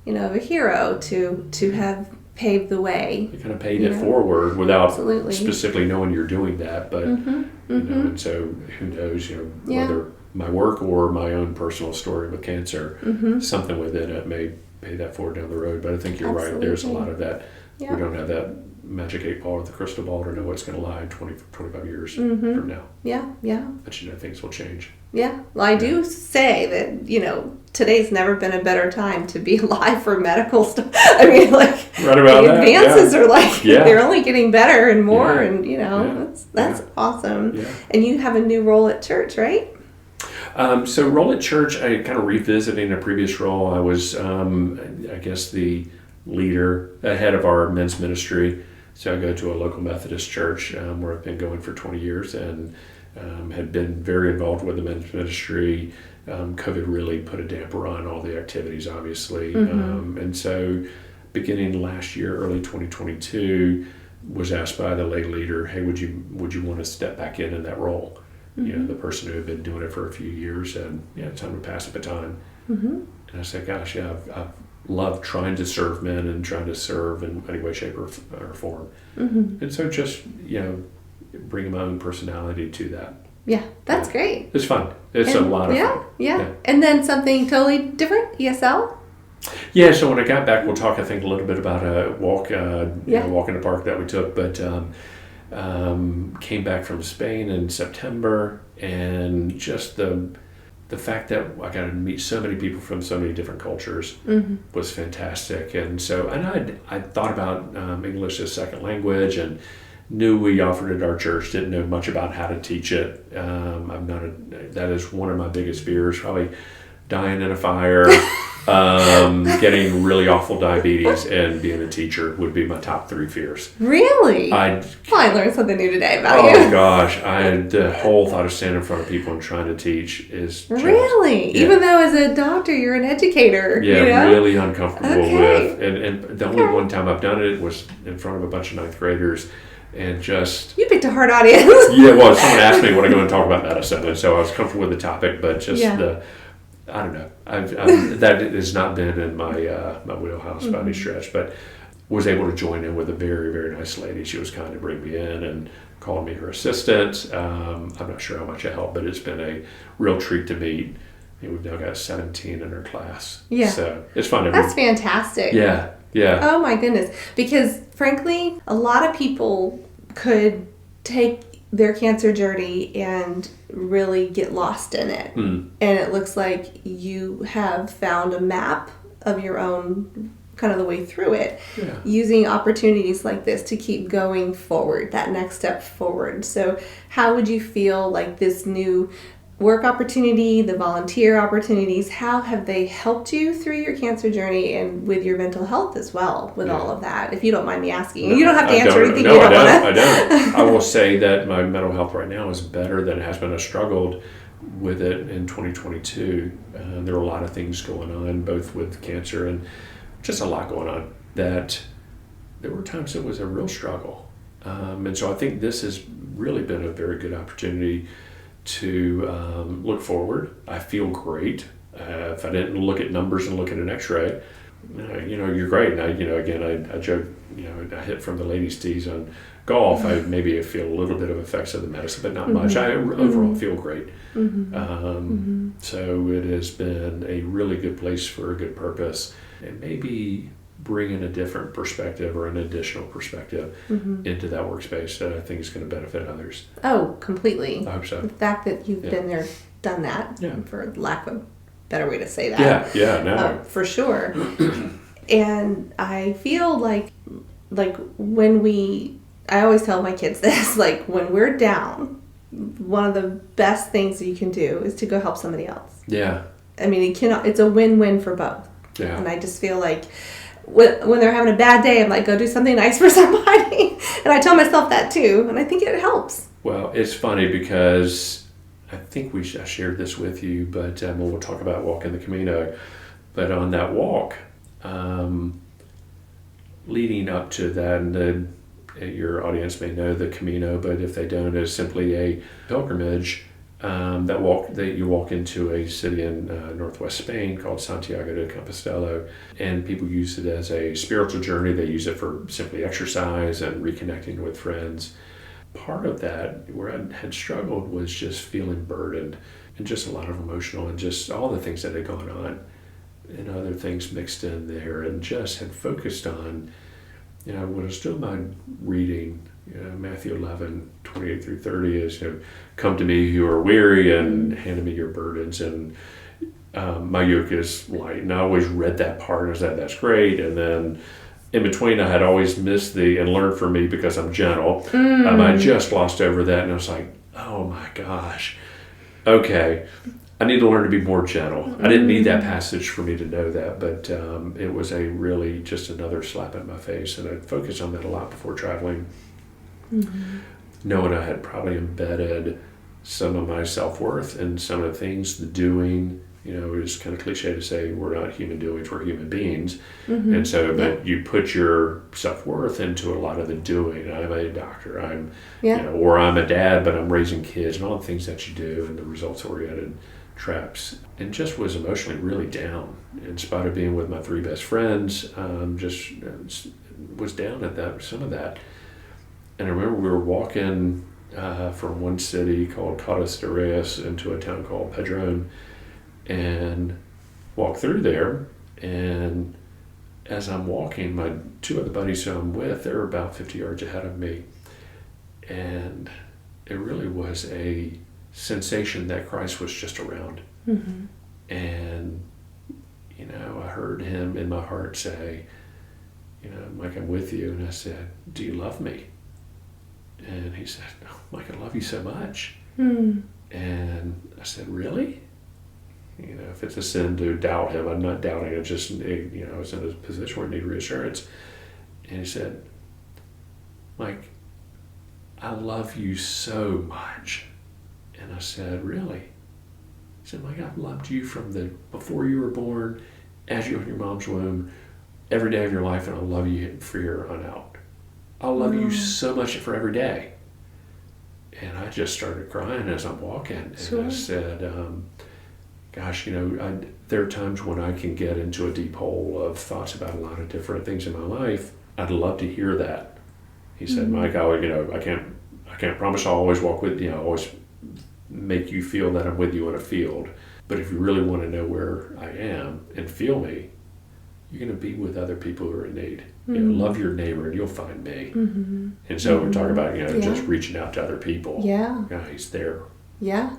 hero to have paved the way. You kind of paid it forward without specifically knowing you're doing that, but and so who knows, whether my work or my own personal story with cancer, something within it may pay that forward down the road. But I think you're right. There's a lot of that. Yeah. We don't have that magic 8 ball with the crystal ball to know what's going to lie 20, 25 years from now. Yeah, yeah. But things will change. Yeah. Well, I do say that, today's never been a better time to be alive for medical stuff. I mean, right about the advances are they're only getting better and more, and that's awesome. Yeah. And you have a new role at church, right? So role at church, I kind of revisiting a previous role. I was, I guess, the leader, head of our men's ministry. So I go to a local Methodist church where I've been going for 20 years and had been very involved with the men's ministry. COVID really put a damper on all the activities, obviously. And so beginning last year, early 2022, was asked by the lay leader, hey, would you want to step back in that role? The person who had been doing it for a few years, and time to pass the baton. And I said, gosh, I've loved trying to serve men and trying to serve in any way, shape, or form. And so just, bringing my own personality to that. Yeah, that's great. It's fun. It's a lot of fun. Yeah. And then something totally different, ESL? Yeah, so when I got back, we'll talk, I think, a little bit about a walk, walk in the park that we took, but came back from Spain in September, and just the fact that I got to meet so many people from so many different cultures was fantastic. And so, I thought about English as second language, and knew we offered it at our church, didn't know much about how to teach it. That is one of my biggest fears, probably dying in a fire. Getting really awful diabetes and being a teacher would be my top 3 fears. Really? I learned something new today about you. Oh gosh, the whole thought of standing in front of people and trying to teach is just, really? Yeah. Even though as a doctor you're an educator. Yeah, really uncomfortable with. And the only one time I've done it was in front of a bunch of 9th graders. And just... You picked a hard audience. Yeah, well, someone asked me when I go and talk about medicine, and so I was comfortable with the topic, but just I don't know. That has not been in my wheelhouse by any stretch, but was able to join in with a very, very nice lady. She was kind to bring me in and called me her assistant. I'm not sure how much I helped, but it's been a real treat to meet. We've now got 17 in our class. Yeah. So it's fun. That's fantastic. Yeah. Yeah. Oh my goodness. Because frankly, a lot of people could take their cancer journey and really get lost in it. And it looks like you have found a map of your own, kind of the way through it, using opportunities like this to keep going forward, that next step forward. So how would you feel like this new work opportunity, the volunteer opportunities, how have they helped you through your cancer journey and with your mental health as well, with all of that, if you don't mind me asking? No, you don't have to answer anything you don't want to. I don't. I will say that my mental health right now is better than it has been. I struggled with it in 2022. There were a lot of things going on, both with cancer and just a lot going on, that there were times it was a real struggle. And so I think this has really been a very good opportunity to look forward. I feel great. If I didn't look at numbers and look at an x-ray, you're great. And I joke, I hit from the ladies' tees on golf. I feel a little bit of effects of the medicine, but not much. I overall feel great. So it has been a really good place for a good purpose, and maybe bring in a different perspective or an additional perspective into that workspace that I think is going to benefit others. Oh, completely. I hope so. The fact that you've been there, done that, for lack of a better way to say that. No. For sure. And I feel like when I always tell my kids this, like when we're down, one of the best things that you can do is to go help somebody else. Yeah. I mean, it's a win-win for both. Yeah. And I just feel like when they're having a bad day, I'm like, go do something nice for somebody. And I tell myself that too, and I think it helps. Well, it's funny because I think I shared this with you, but we'll talk about walking the Camino. But on that walk, leading up to that, and your audience may know the Camino, but if they don't, it's simply a pilgrimage that you walk into a city in northwest Spain called Santiago de Compostela, and people use it as a spiritual journey. They use it for simply exercise and reconnecting with friends. Part of that, where I had struggled, was just feeling burdened and just a lot of emotional and just all the things that had gone on and other things mixed in there, and just had focused on, when I was doing my reading, Matthew 11:28-30 is, come to me who are weary and hand me your burdens, and my yoke is light. And I always read that part and I said, that's great. And then in between, I had always missed and learned from me because I'm gentle. I just lost over that, and I was like, oh my gosh. Okay. I need to learn to be more gentle. I didn't need that passage for me to know that, but it was a really just another slap in my face, and I focused on that a lot before traveling, knowing I had probably embedded some of my self-worth in some of the things, the doing. It's kind of cliche to say we're not human doings, we're human beings. And so, but you put your self-worth into a lot of the doing. I'm a doctor, or I'm a dad, but I'm raising kids, and all the things that you do, and the results-oriented traps. And just was emotionally really down, in spite of being with my 3 best friends. Just was down at some of that. And I remember we were walking from one city called Caudas de Reis into a town called Padrón, and walk through there, and as I'm walking, my 2 other buddies who I'm with, they're about 50 yards ahead of me, and it really was a sensation that Christ was just around. And I heard him in my heart say, Mike, I'm with you. And I said, do you love me? And he said, no, Mike, I love you so much. And I said, really? If it's a sin to doubt him, I'm not doubting it. Just, I was in a position where I need reassurance. And he said, Mike, I love you so much. And I said, really? He said, Mike, I've loved you from before you were born, as you were in your mom's womb, every day of your life, and I'll love you for here on out. I'll love you so much for every day. And I just started crying as I'm walking. And I said, gosh, there are times when I can get into a deep hole of thoughts about a lot of different things in my life. I'd love to hear that. He said, Mike, I can't promise I'll always walk with you, always make you feel that I'm with you in a field. But if you really want to know where I am and feel me, you're going to be with other people who are in need. Love your neighbor and you'll find me. And so we're talking about, just reaching out to other people. Yeah. He's there. Yeah.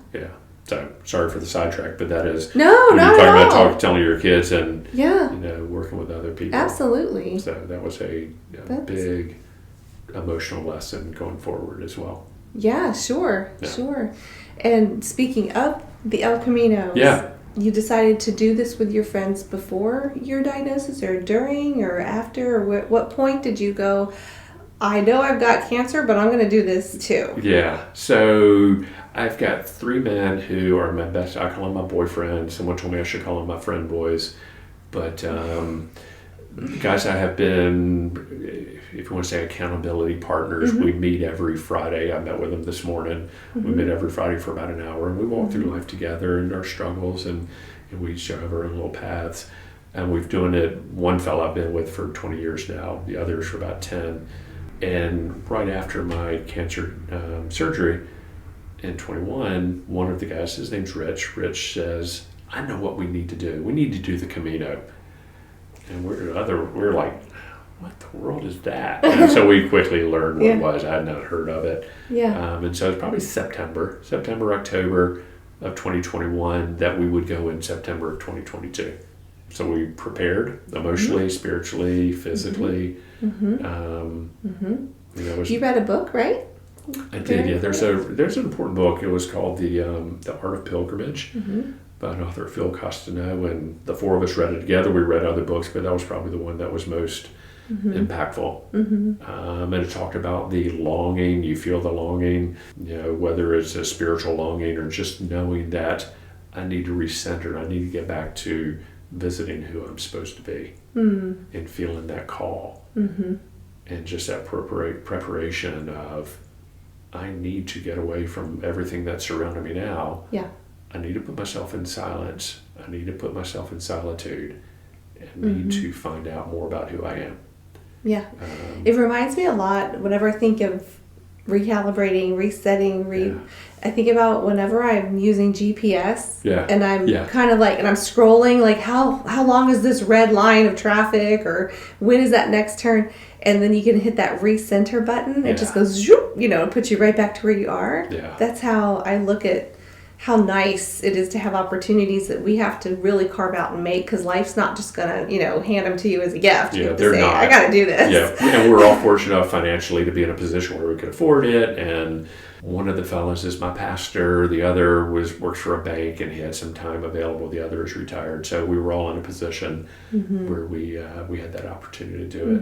So sorry for the sidetrack, but that is not talking at all. about telling your kids and working with other people. Absolutely. So that was a big emotional lesson going forward as well. Yeah, sure. And speaking of the El Camino, you decided to do this with your friends before your diagnosis, or during, or after, or what point did you go, I know I've got cancer, but I'm going to do this too? Yeah, so I've got 3 men who are my best. I call them my boyfriends. Someone told me I should call them my friend boys. But guys, I have been, if you want to say accountability partners, we meet every Friday. I met with them this morning. We meet every Friday for about an hour, and we walk through life together and our struggles, and we each have our own little paths. And we've doing it, one fellow I've been with for 20 years now, the others for about 10. And right after my cancer surgery in 21, one of the guys, his name's Rich says, I know what we need to do. We need to do the Camino. And we're like, what the world is that? And so we quickly learned what it was. I had not heard of it. And so it's probably September, October of 2021 that we would go in September of 2022. So we prepared emotionally, spiritually, physically. You read a book, right? I did, yeah. There's an important book. It was called The Art of Pilgrimage by an author, Phil Costano, and the 4 of us read it together. We read other books, but that was probably the one that was most impactful. And it talked about the longing. You feel the longing, whether it's a spiritual longing or just knowing that I need to recenter. I need to get back to visiting who I'm supposed to be and feeling that call. And just that preparation of, I need to get away from everything that's surrounding me now. I need to put myself in silence. I need to put myself in solitude and need to find out more about who I am. It reminds me a lot, whenever I think of recalibrating, resetting, I think about whenever I'm using GPS and I'm kind of like, and I'm scrolling, like how long is this red line of traffic, or when is that next turn? And then you can hit that recenter button. It just goes, zoop, it puts you right back to where you are. That's how I look at how nice it is to have opportunities that we have to really carve out and make, because life's not just going to, hand them to you as a gift. You have to say, not. I got to do this. And we're all fortunate enough financially to be in a position where we can afford it, and One of the fellows is my pastor. The other works for a bank, and he had some time available. The other is retired. So we were all in a position where we had that opportunity to do it.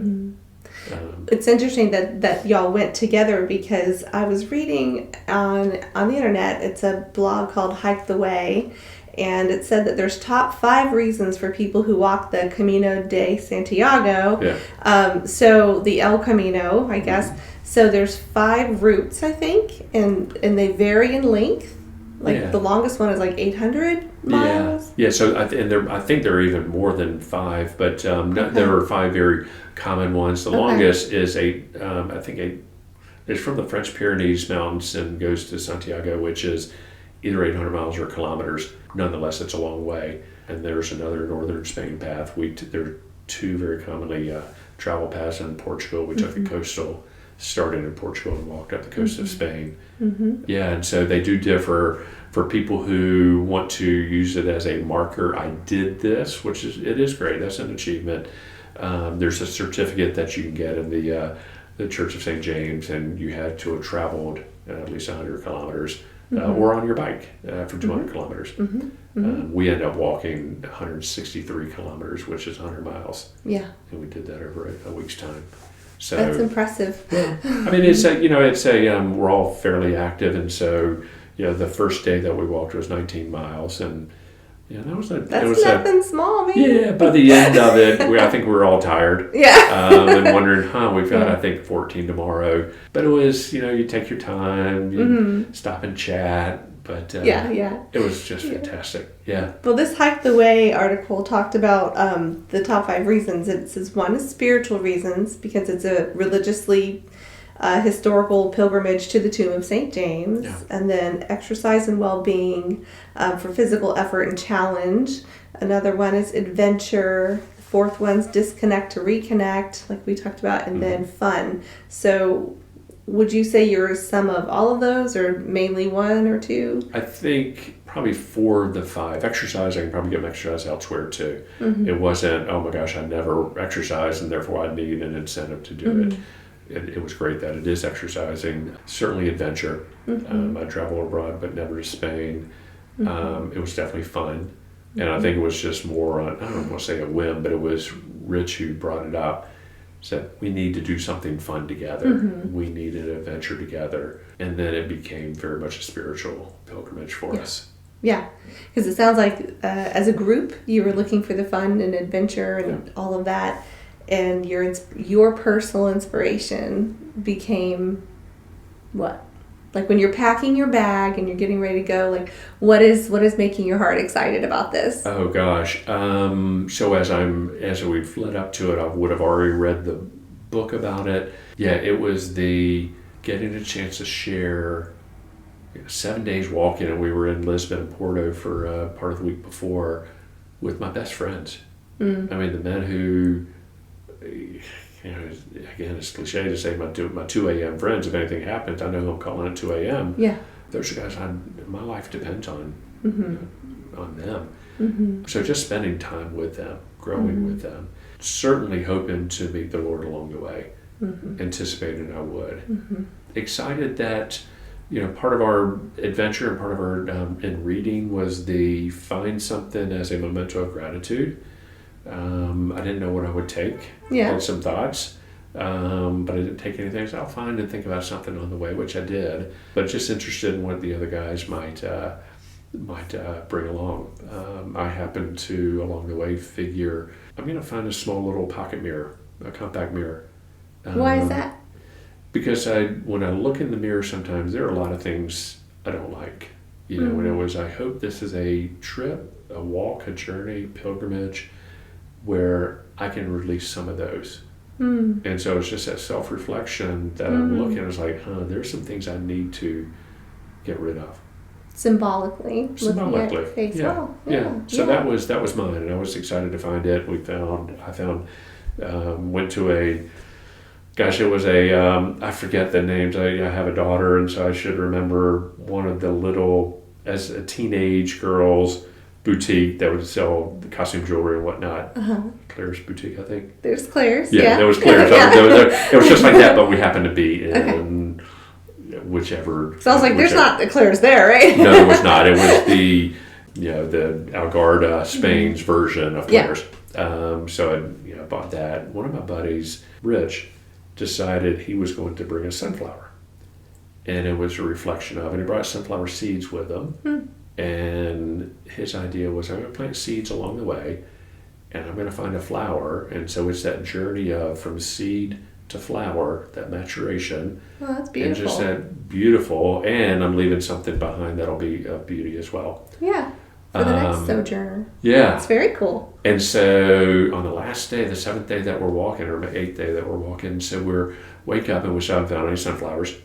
It's interesting that y'all went together, because I was reading on the internet. It's a blog called Hike the Way, and it said that there's top 5 reasons for people who walk the Camino de Santiago. Yeah. So the El Camino, I guess. So there's 5 routes, I think, and they vary in length. Like the longest one is like 800 miles. Yeah. So I think there are even more than 5, but there are 5 very common ones. The longest is it's from the French Pyrenees Mountains and goes to Santiago, which is either 800 miles or kilometers. Nonetheless, it's a long way. And there's another northern Spain path. There are 2 very commonly travel paths in Portugal. We took the coastal, started in Portugal and walked up the coast of Spain. Yeah, and so they do differ. For people who want to use it as a marker, I did this, it is great. That's an achievement. There's a certificate that you can get in the Church of St. James, and you had to have traveled at least 100 kilometers or on your bike for 200 kilometers. We ended up walking 163 kilometers, which is 100 miles. Yeah. And we did that over a week's time. So that's impressive. I mean, we're all fairly active, and so the first day that we walked was 19 miles, and that's nothing small, man. Yeah, by the end of it, I think we were all tired. Yeah. And wondering, we've got I think 14 tomorrow, but it was you take your time, you stop and chat. But it was just fantastic. Yeah. Well, this Hike the Way article talked about the top 5 reasons. It says 1 is spiritual reasons, because it's a religiously historical pilgrimage to the tomb of St. James. Yeah. And then exercise and well-being for physical effort and challenge. Another one is adventure. The 4th one's disconnect to reconnect, like we talked about, and then fun. So would you say you're a sum of all of those, or mainly 1 or 2? I think probably 4 of the 5. Exercise, I can probably get my exercise elsewhere too. It wasn't, oh my gosh, I never exercise and therefore I need an incentive to do it. It was great that it is exercising. Certainly adventure. I traveled abroad, but never to Spain. It was definitely fun. And I think it was just more on, I don't want to say a whim, but it was Rich who brought it up. Said, we need to do something fun together. We need an adventure together. And then it became very much a spiritual pilgrimage for us. Yeah, because it sounds like as a group, you were looking for the fun and adventure and all of that. And your personal inspiration became what? Like when you're packing your bag and you're getting ready to go, like what is making your heart excited about this? Oh gosh. So as we've led up to it, I would have already read the book about it. Yeah, it was the getting a chance to share 7 days walking, and we were in Lisbon and Porto for part of the week before with my best friends. I mean, the men who, again, it's cliche to say my 2 a.m. friends, if anything happens, I know who I'm calling at 2 a.m. Yeah. Those are guys my life depends on them. So just spending time with them, growing with them, certainly hoping to meet the Lord along the way, anticipating I would. Excited that, part of our adventure and part of our in reading was the find something as a memento of gratitude. I didn't know what I would take. I had some thoughts, but I didn't take anything. So I'll find and think about something on the way, which I did. But just interested in what the other guys might bring along. I happened to, along the way, figure I'm going to find a small little pocket mirror, a compact mirror. Why is that? Because when I look in the mirror, sometimes there are a lot of things I don't like. And it was, I hope this is a trip, a walk, a journey, pilgrimage, where I can release some of those. And so it's just that self-reflection that I'm looking at. It's like, there's some things I need to get rid of. Symbolically. Looking at your face. Yeah. So that was mine, and I was excited to find it. Went to it was I forget the names. I have a daughter, and so I should remember one of the little, as a teenage girl's boutique that would sell costume jewelry and whatnot. Claire's boutique, I think. There's Claire's. Yeah, there was Claire's. It was just like that, but we happened to be in whichever. Sounds like there's not eclairs there, right? No, there was not. It was the Algarda, Spain's version of Claire's. So I bought that. One of my buddies, Rich, decided he was going to bring a sunflower. And it was a reflection of, and he brought sunflower seeds with him. And his idea was, I'm going to plant seeds along the way, and I'm going to find a flower. And so it's that journey of from seed to flower, that maturation. Oh, that's beautiful. And just that beautiful, and I'm leaving something behind that'll be a beauty as well. Yeah, for the next sojourner. Yeah. It's very cool. And so on the last day, the 7th day that we're walking, or the 8th day that we're walking, so we're wake up and we haven't found any sunflowers.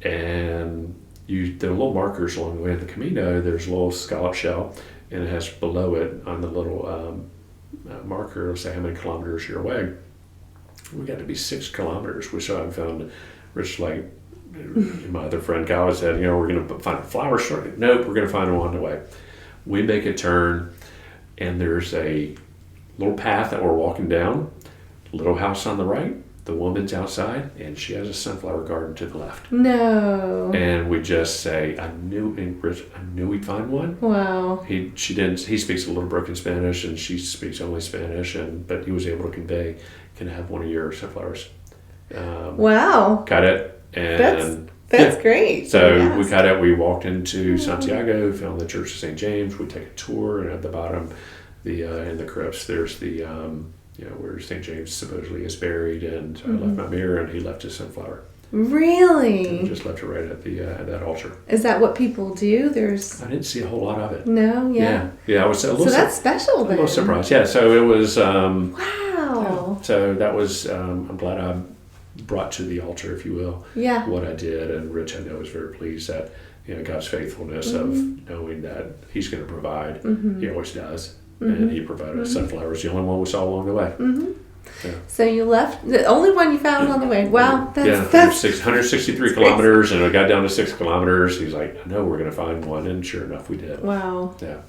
And there are little markers along the way in the Camino. There's a little scallop shell, and it has below it on the little marker, it'll say how many kilometers you're away. We got to be 6 kilometers. We still haven't found. Rich, like my other friend Kyle said, we're going to find a flower store. Nope, we're going to find one on the way. We make a turn, and there's a little path that we're walking down. Little house on the right. The woman's outside, and she has a sunflower garden to the left. No. And we just say, I knew we'd find one. Wow. He speaks a little broken Spanish, and she speaks only Spanish, but he was able to convey, can I have one of your sunflowers? Wow. Got it. And that's great. So we got it. We walked into Santiago, found the Church of St. James. We take a tour, and at the bottom, in the crypts, there's the where St. James supposedly is buried, and I left my mirror, and he left his sunflower. Really? And just left it right at at that altar. Is that what people do? I didn't see a whole lot of it. No, yeah. I was a little. So that's special. Then. A little surprised. Yeah. So it was. Wow. Yeah, so that was. I'm glad I brought to the altar, if you will. Yeah. What I did, and Rich, I know, was very pleased that God's faithfulness of knowing that He's going to provide. He always does. And He provided sunflowers, the only one we saw along the way. Yeah. So you left, the only one you found on the way. Wow, that's 163 kilometers, and I got down to 6 kilometers. He's like, I know we're going to find one, and sure enough, we did. Wow. Yeah.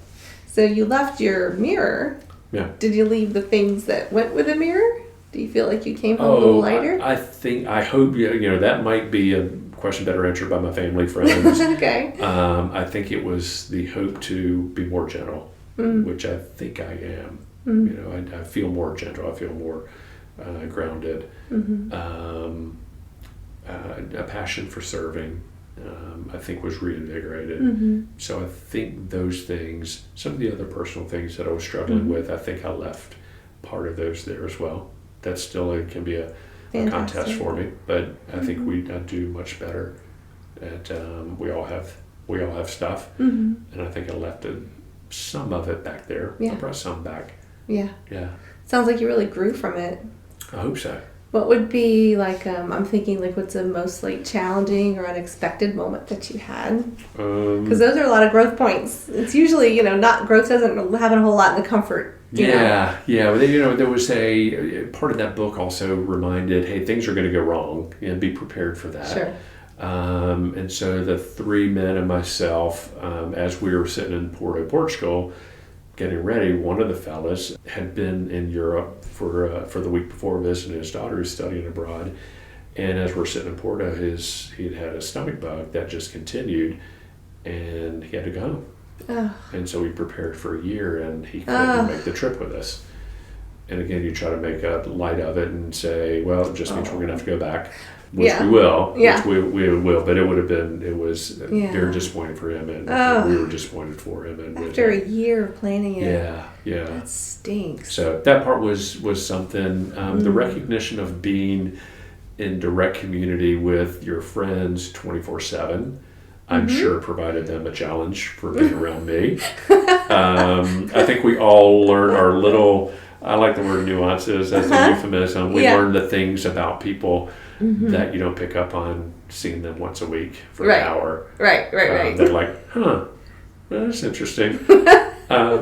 So you left your mirror. Yeah. Did you leave the things that went with the mirror? Do you feel like you came home a little lighter? I hope, that might be a question better answered by my family, friends. Okay. I think it was the hope to be more gentle. Which I think I am. I feel more gentle. I feel more grounded. A passion for serving, I think, was reinvigorated. So I think those things, some of the other personal things that I was struggling with, I think I left part of those there as well. That still can be a contest for me, but I think I do much better. At we all have stuff, and I think I left some of it back there. I brought some back. Yeah. Sounds like you really grew from it. I hope so. What would be I'm thinking what's the most challenging or unexpected moment that you had? Because those are a lot of growth points. It's usually, not growth doesn't happen a whole lot in the comfort. Yeah. There was a part of that book also reminded, hey, things are going to go wrong, and be prepared for that. Sure. And so the 3 men and myself, as we were sitting in Portugal, getting ready, one of the fellas had been in Europe for the week before visiting his daughter who's studying abroad. And as we're sitting in Porto, he'd had a stomach bug that just continued, and he had to go home. Oh. And so we prepared for a year, and he couldn't make the trip with us. And again, you try to make a light of it and say, well, it just means we're going to have to go back. Which we will, which we will, but it was very disappointing for him, and we were disappointed for him. And after a year of planning it. Yeah. That stinks. So that part was something, the recognition of being in direct community with your friends 24/7, I'm sure provided them a challenge for being around me. I think we all learn our little, I like the word nuances as a euphemism. We learn the things about people that you don't pick up on seeing them once a week for an hour. Right. They're like, well, that's interesting.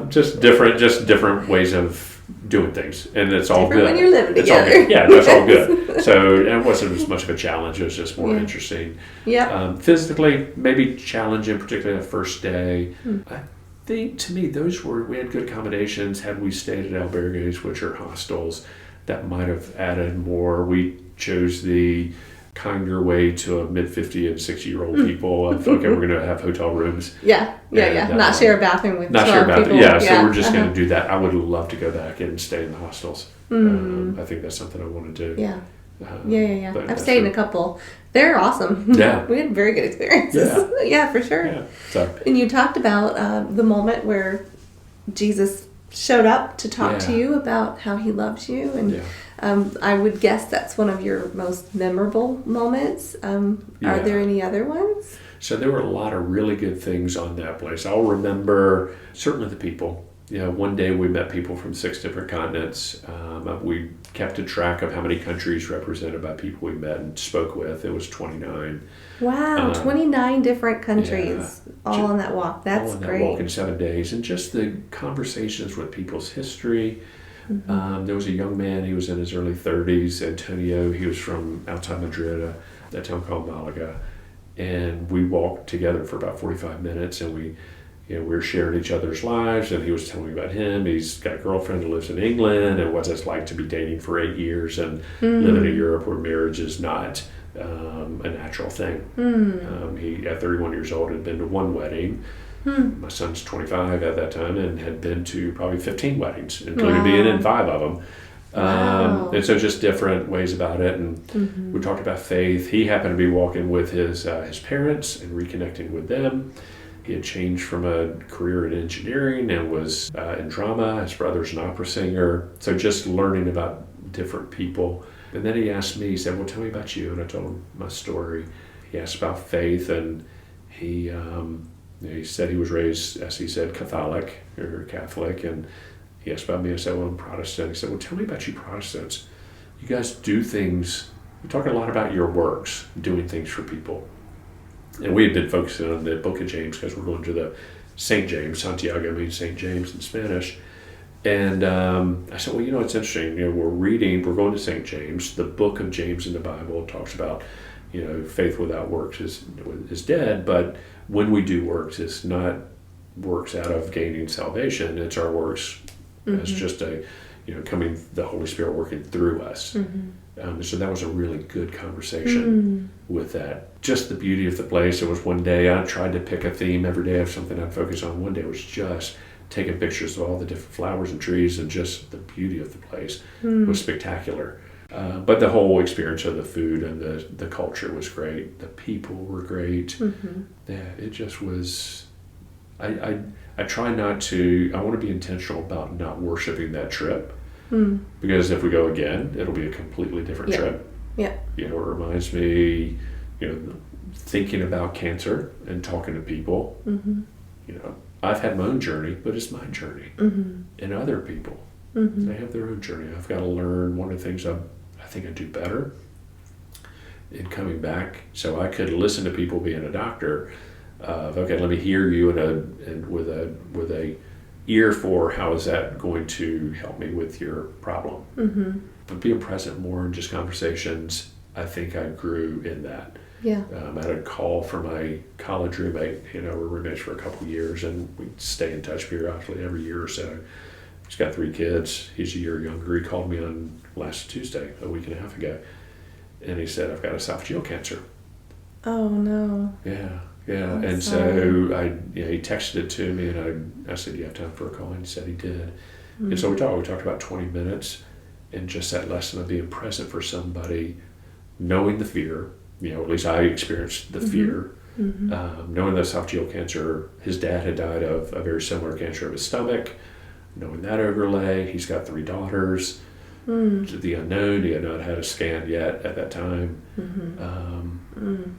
Just different ways of doing things, and it's all good. When you're living together. All good. Yeah, that's all good. So it wasn't as much of a challenge. It was just more interesting. Yeah. Physically, maybe challenging, particularly the first day. I think, to me, we had good accommodations. Had we stayed at albergues, which are hostels, that might have added more. We chose the kinder way to a mid-50 and 60-year-old people of, okay, we're going to have hotel rooms. Yeah. Not share a bathroom with 12 people. Yeah, so we're just going to do that. I would love to go back and stay in the hostels. I think that's something I want to do. Yeah. Yeah. I've stayed in a couple. They're awesome. Yeah. We had very good experiences. Yeah, for sure. Yeah. So, and you talked about the moment where Jesus showed up to talk to you about how he loves you. And I would guess that's one of your most memorable moments. Are there any other ones? So there were a lot of really good things on that place. I'll remember certainly the people. One day we met people from 6 different continents. We kept a track of how many countries represented by people we met and spoke with. It was 29. Wow, 29 different countries all on that walk. That's great. All on that walk in 7 days. And just the conversations with people's history. There was a young man, he was in his early 30s, Antonio. He was from outside Madrid, a town called Malaga. And we walked together for about 45 minutes, and we were sharing each other's lives, and he was telling me about him. He's got a girlfriend who lives in England, and what it's like to be dating for 8 years and living in Europe where marriage is not a natural thing. He, at 31 years old, had been to 1 wedding. My son's 25 at that time and had been to probably 15 weddings, including being in 5 of them. And so just different ways about it. And we talked about faith. He happened to be walking with his parents and reconnecting with them. He had changed from a career in engineering and was in drama. His brother's an opera singer. So just learning about different people. And then he asked me, he said, well, tell me about you. And I told him my story. He asked about faith, and he said he was raised, as he said, Catholic. And he asked about me. I said, well, I'm Protestant. He said, well, tell me about you Protestants. You guys do things, you talk a lot about your works, doing things for people. And we had been focusing on the book of James because we're going to the St. James. Santiago means St. James in Spanish. And I said, well, it's interesting. We're going to St. James. The book of James in the Bible talks about, faith without works is dead. But when we do works, it's not works out of gaining salvation. It's our works as just the Holy Spirit working through us. So that was a really good conversation with that. Just the beauty of the place. It was one day I tried to pick a theme every day of something I'd focus on. One day was just taking pictures of all the different flowers and trees, and just the beauty of the place was spectacular. But the whole experience of the food and the culture was great. The people were great. Yeah, it just was. I try not to. I want to be intentional about not worshiping that trip. Because if we go again, it'll be a completely different trip. Yeah. It reminds me, thinking about cancer and talking to people. I've had my own journey, but it's my journey. And other people, they have their own journey. I've got to learn. One of the things I think I do better in coming back, so I could listen to people being a doctor. Okay, let me hear you and with a ear for how is that going to help me with your problem. But being present more in just conversations, I think I grew in that. I had a call from my college roommate. We're roommates for a couple of years, and we stay in touch periodically every year or so. He's got 3 kids. He's a year younger. He called me on last Tuesday, a week and a half ago, and he said, I've got esophageal cancer. Oh, no. Yeah. I'm and sorry. So he texted it to me, and I said, do you have time for a call? And he said he did. And so we talked about 20 minutes, and just that lesson of being present for somebody, knowing the fear, at least I experienced the fear, knowing that esophageal cancer, his dad had died of a very similar cancer of his stomach, knowing that overlay, he's got 3 daughters, the unknown, he had not had a scan yet at that time.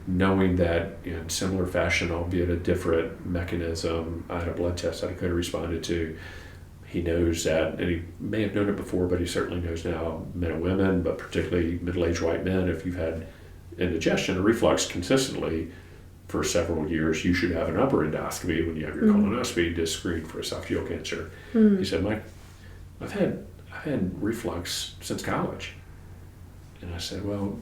Knowing that in similar fashion, albeit a different mechanism, I had a blood test that I could have responded to. He knows that, and he may have known it before, but he certainly knows now, men and women, but particularly middle-aged white men, if you've had indigestion or reflux consistently for several years, you should have an upper endoscopy when you have your colonoscopy to screen for esophageal cancer. He said, Mike, I've had reflux since college. And I said, well,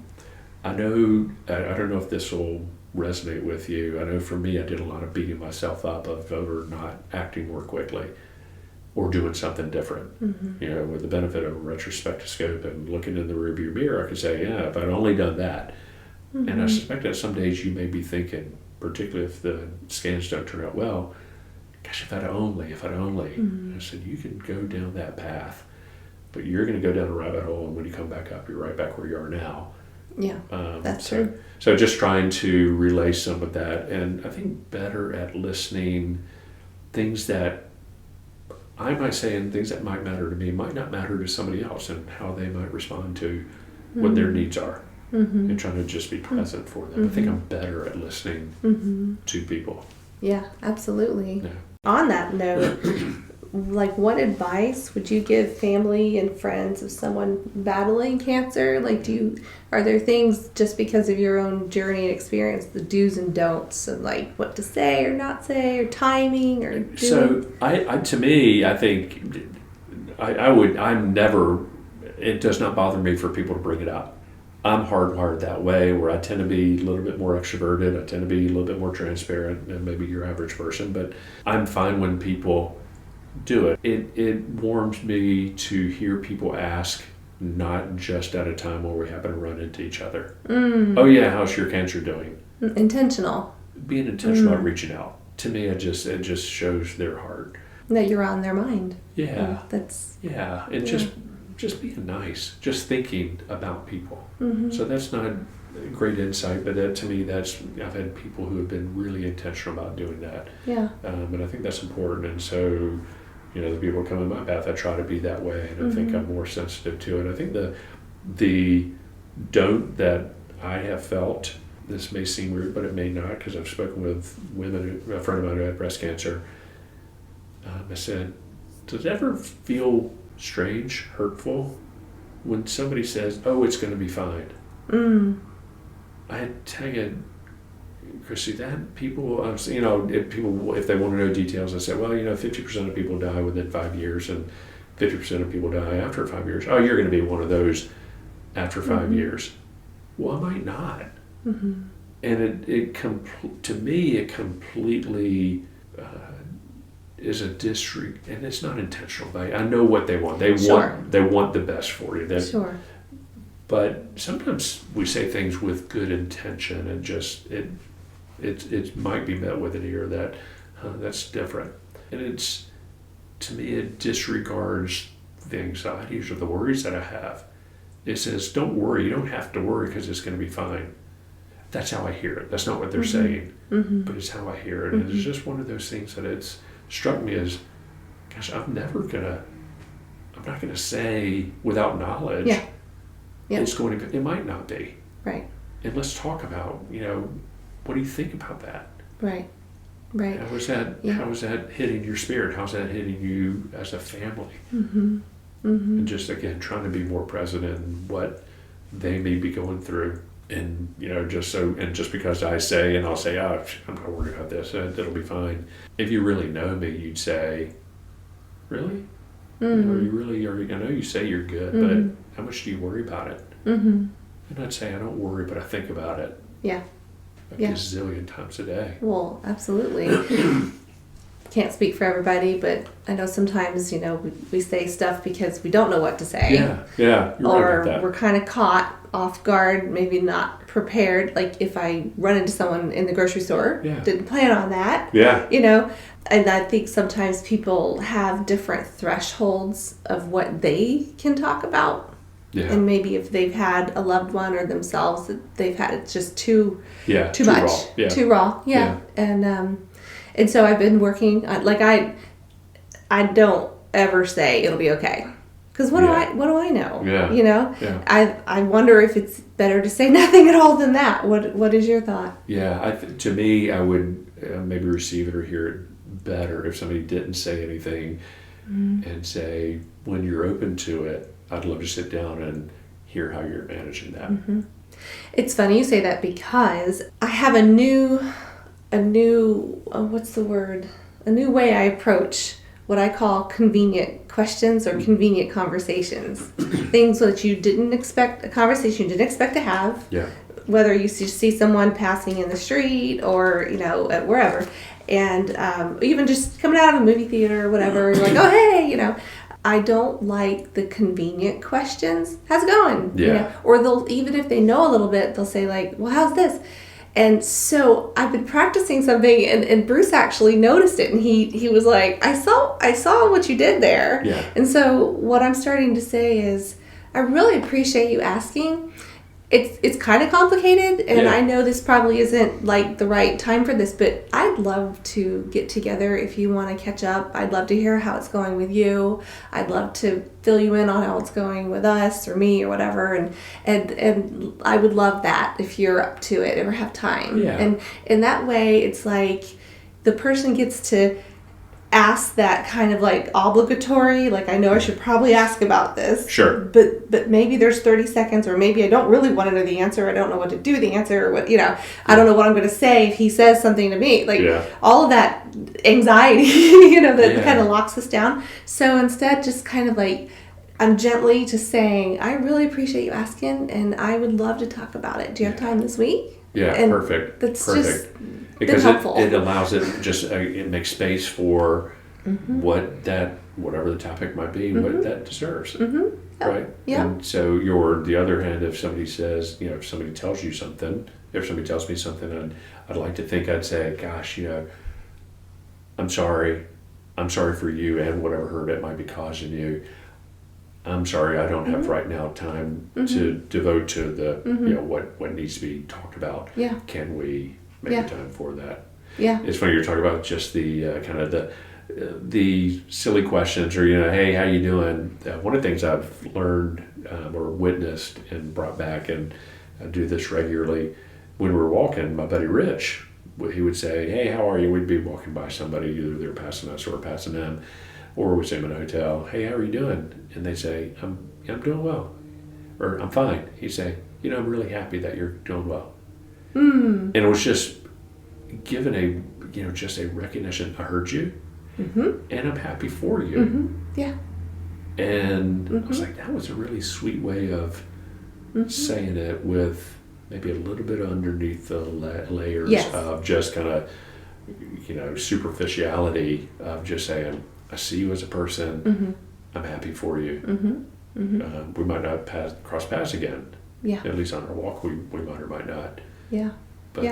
I don't know if this will resonate with you. I know for me, I did a lot of beating myself up over not acting more quickly or doing something different. With the benefit of a retrospectoscope and looking in the rearview mirror, I could say, yeah, if I'd only done that, And I suspect that some days you may be thinking, particularly if the scans don't turn out well, gosh, if I'd only. And I said, you can go down that path, but you're going to go down a rabbit hole, and when you come back up, you're right back where you are now. Yeah, that's true. So just trying to relay some of that, and I think better at listening, things that I might say and things that might matter to me might not matter to somebody else, and how they might respond to what their needs are, and trying to just be present for them. I think I'm better at listening to people. Yeah, absolutely. Yeah. On that note, like, what advice would you give family and friends of someone battling cancer? Like, are there things, just because of your own journey and experience, the do's and don'ts of like what to say or not say, or timing, or doing? So to me, I think I'm never, it does not bother me for people to bring it up. I'm hardwired that way, where I tend to be a little bit more extroverted. I tend to be a little bit more transparent than maybe your average person, but I'm fine when people do it. It warms me to hear people ask, not just at a time where we happen to run into each other. Oh yeah, how's your cancer doing? Intentional. Being intentional at reaching out. To me, it just shows their heart. That you're on their mind. Yeah. Just being nice, just thinking about people. So that's not a great insight, but to me, I've had people who have been really intentional about doing that. Yeah. And I think that's important. And so, the people come in my path, I try to be that way, and I think I'm more sensitive to it. I think the don't that I have felt, this may seem weird, but it may not, because I've spoken with women, a friend of mine who had breast cancer. I said, does it ever feel strange, hurtful, when somebody says, oh, it's going to be fine? I tell you, Chrissy, that people, if they want to know details, I say, well, 50% of people die within 5 years, and 50% of people die after 5 years. Oh, you're going to be one of those after 5 years. Well, I might not. And to me, it completely is a disregard, and it's not intentional. I know what they want. They want the best for you. Sure. But sometimes we say things with good intention, and just it might be met with an ear that that's different. And to me, it disregards the anxieties or the worries that I have. It says, don't worry. You don't have to worry, because it's going to be fine. That's how I hear it. That's not what they're saying, but it's how I hear it. And it's just one of those things that it's struck me as, gosh, I'm not going to say without knowledge. Yeah. It might not be. Right. And let's talk about, what do you think about that? Right. How is that hitting your spirit? How's that hitting you as a family? And just, again, trying to be more present in what they may be going through. And, just because I say, and I'll say, oh, I'm not worried about this, it'll be fine. If you really know me, you'd say, really? You really are, I know you say you're good, but how much do you worry about it? And I'd say, I don't worry, but I think about it. Yeah. A gazillion times a day. Well, absolutely. Can't speak for everybody, but I know sometimes, we say stuff because we don't know what to say. Yeah, you're right about that. Or we're kind of caught off guard, maybe not prepared. Like if I run into someone in the grocery store, didn't plan on that. Yeah. And I think sometimes people have different thresholds of what they can talk about. Yeah. And maybe if they've had a loved one or themselves that they've had, it's just too much, raw. Yeah. Too raw. Yeah. And so I've been working on, I don't ever say it'll be okay. Because what do I know? Yeah. Yeah. I wonder if it's better to say nothing at all than that. What is your thought? Yeah, to me, I would maybe receive it or hear it better if somebody didn't say anything and say, when you're open to it, I'd love to sit down and hear how you're managing that. It's funny you say that, because I have a new what's the word? A new way I approach what I call convenient questions or convenient conversations. Things that you didn't expect, a conversation you didn't expect to have. Yeah. Whether you see someone passing in the street or, at wherever. And even just coming out of a movie theater or whatever, you're like, oh, hey, I don't like the convenient questions. How's it going? Yeah. Or they'll, even if they know a little bit, they'll say like, well, how's this? And so I've been practicing something, and Bruce actually noticed it, and he was like, I saw what you did there. Yeah. And so what I'm starting to say is, I really appreciate you asking. It's kind of complicated, and I know this probably isn't like the right time for this, but I'd love to get together if you want to catch up. I'd love to hear how it's going with you. I'd love to fill you in on how it's going with us or me or whatever, and I would love that if you're up to it or have time. Yeah. And in that way, it's like the person gets to ask that kind of like obligatory, like, I know I should probably ask about this. Sure. But maybe there's 30 seconds, or maybe I don't really want to know the answer. I don't know what to do with the answer, or what, I don't know what I'm going to say if he says something to me. Like, all of that anxiety, that kind of locks us down. So instead, just kind of like, I'm gently just saying, I really appreciate you asking, and I would love to talk about it. Do you have time this week? Yeah, and perfect. That's perfect. Just because helpful. It allows it just it makes space for whatever the topic might be, what that deserves, right? Yeah. And so the other hand, if somebody says, if somebody tells you something, if somebody tells me something, I'd like to think I'd say, gosh, I'm sorry for you and whatever hurt it might be causing you. I'm sorry, I don't have right now time to devote to the what needs to be talked about. Yeah. Can we make time for that? Yeah. It's funny you're talking about just the kind of the silly questions, or hey, how you doing? One of the things I've learned or witnessed and brought back, and I do this regularly. When we were walking, my buddy Rich, he would say, "Hey, how are you?" We'd be walking by somebody, either they're passing us or passing them. Or we see them in a hotel, "Hey, how are you doing?" And they say, I'm doing well. Or, "I'm fine." He'd say, "I'm really happy that you're doing well." And it was just given just a recognition. I heard you, and I'm happy for you. Yeah. And I was like, that was a really sweet way of saying it, with maybe a little bit underneath the layers of just kind of, superficiality of just saying, I see you as a person. I'm happy for you. We might not cross paths again. Yeah. At least on our walk, we might or might not. Yeah. But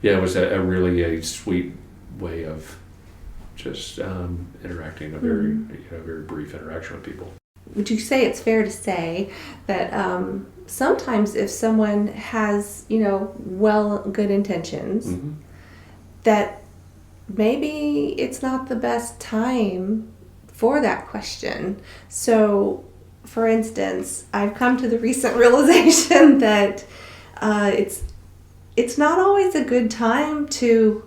it was a really sweet way of just interacting, a very very brief interaction with people. Would you say it's fair to say that sometimes if someone has good intentions, that maybe it's not the best time for that question? So, for instance, I've come to the recent realization that it's not always a good time to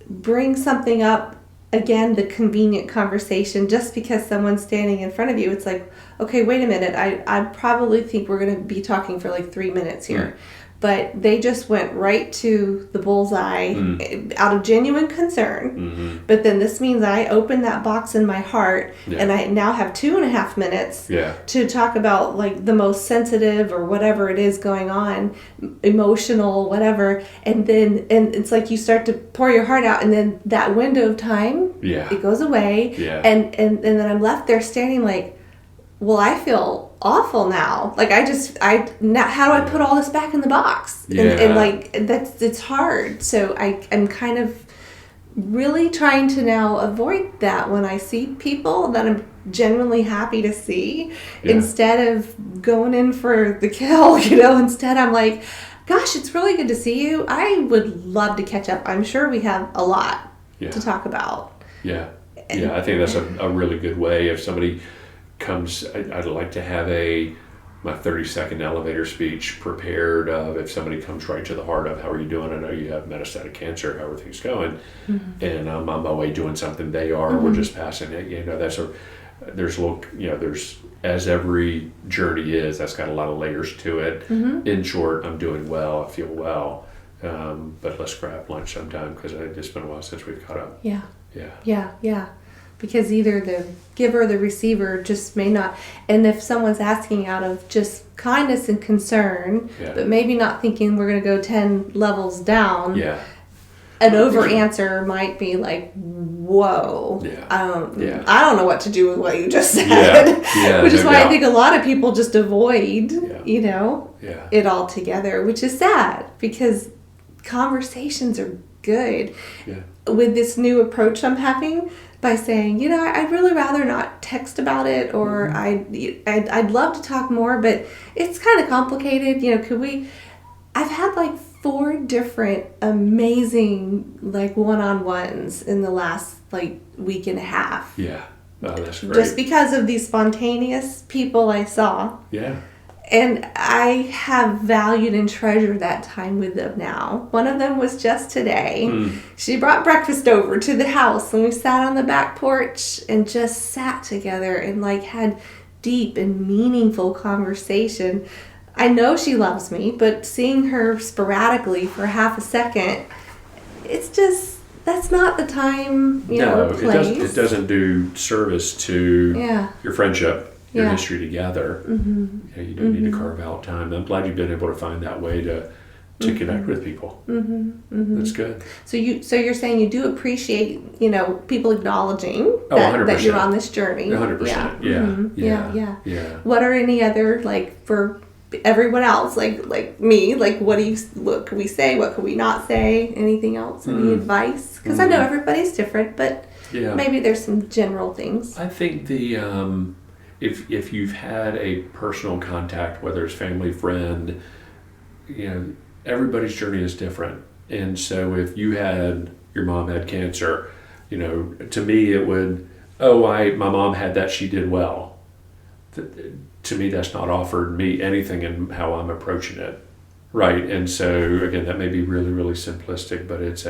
bring something up, again, the convenient conversation, just because someone's standing in front of you. It's like, okay, wait a minute, I probably think we're going to be talking for like 3 minutes here. But they just went right to the bullseye out of genuine concern. But then this means I opened that box in my heart, and I now have 2.5 minutes to talk about like the most sensitive or whatever it is going on, emotional, whatever. And it's like you start to pour your heart out, and then that window of time, it goes away. And then I'm left there standing like, well, I feel awful now. Like now how do I put all this back in the box? And like it's hard. So I'm kind of really trying to now avoid that when I see people that I'm genuinely happy to see, instead of going in for the kill. Instead I'm like, gosh, it's really good to see you. I would love to catch up. I'm sure we have a lot to talk about. I think that's a really good way. If somebody comes, I'd like to have my 30-second elevator speech prepared of, if somebody comes right to the heart of, how are you doing? I know you have metastatic cancer, how are things going? And I'm on my way doing something, they are, we're just passing it. There's a little, there's, as every journey is, that's got a lot of layers to it. In short, I'm doing well, I feel well, but let's grab lunch sometime, because it's been a while since we've caught up. Yeah. Because either the giver or the receiver just may not. And if someone's asking out of just kindness and concern, but maybe not thinking we're going to go 10 levels down, an over answer might be like, whoa, Yeah. I don't know what to do with what you just said. Yeah, Which is no why I doubt. think a lot of people just avoid, Yeah. it all together, which is sad because conversations are good. Yeah. With this new approach I'm having, by saying, I'd really rather not text about it, or I'd love to talk more, but it's kind of complicated. Could we? I've had like 4 different amazing like one-on-ones in the last like week and a half. Yeah. Oh, that's great. Just because of these spontaneous people I saw. Yeah. And I have valued and treasured that time with them now. One of them was just today. She brought breakfast over to the house, and we sat on the back porch and just sat together and like had deep and meaningful conversation. I know she loves me, but seeing her sporadically for half a second, it's just, that's not the time, place. It doesn't do service to your friendship. Your history together. You do need to carve out time. I'm glad you've been able to find that way to connect with people. That's good. So you're saying you do appreciate people acknowledging that you're on this journey. 100%. Yeah. What are any other, like, for everyone else, like me, like what can we say, what can we not say, anything else, any advice? Because I know everybody's different, but maybe there's some general things. I think if you've had a personal contact, whether it's family, friend, everybody's journey is different. And so if your mom had cancer, to me it would, my mom had that, she did well. To me, that's not offered me anything in how I'm approaching it. Right. And so again, that may be really, really simplistic, but it's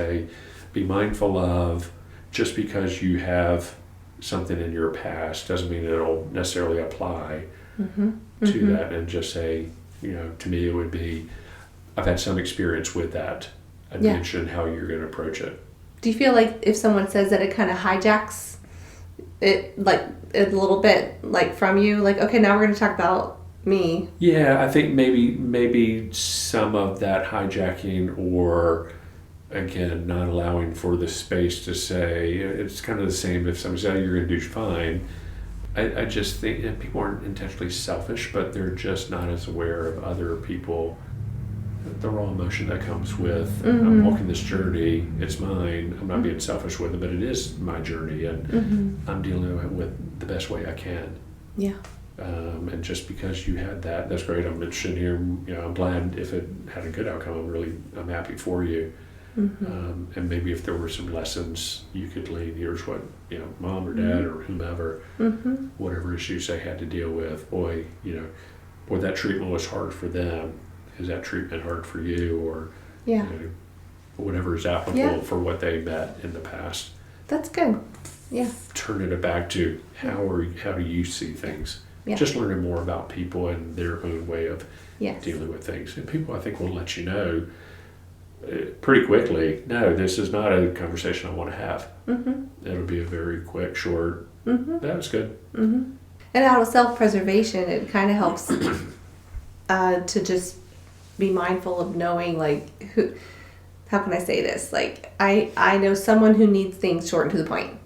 be mindful of, just because you have something in your past doesn't mean it'll necessarily apply to that. And just say, to me it would be, I've had some experience with that. I'd mention how you're going to approach it. Do you feel like if someone says that, it kind of hijacks it, like a little bit, like from you, like, okay, now we're going to talk about me? Yeah, I think maybe some of that hijacking, or again, not allowing for the space to say, it's kind of the same if somebody says, you're going to do fine. I just think, and people aren't intentionally selfish, but they're just not as aware of other people, the raw emotion that comes with, I'm walking this journey, it's mine, I'm not being selfish with it, but it is my journey, and I'm dealing with it with the best way I can. Yeah. And just because you had that, that's great. I'm interested here. I'm glad if it had a good outcome. I'm happy for you. And maybe if there were some lessons you could glean, here's what mom or dad or whomever, whatever issues they had to deal with. Boy, that treatment was hard for them. Is that treatment hard for you, or whatever is applicable for what they met in the past? That's good. Yeah. Turning it back to how do you see things? Yeah. Just learning more about people and their own way of dealing with things. And people, I think, will let you know pretty quickly, no, this is not a conversation I want to have. It'll be a very quick, short, that was good. And out of self-preservation, it kind of helps to just be mindful of knowing, like, how can I say this? Like, I know someone who needs things short and to the point.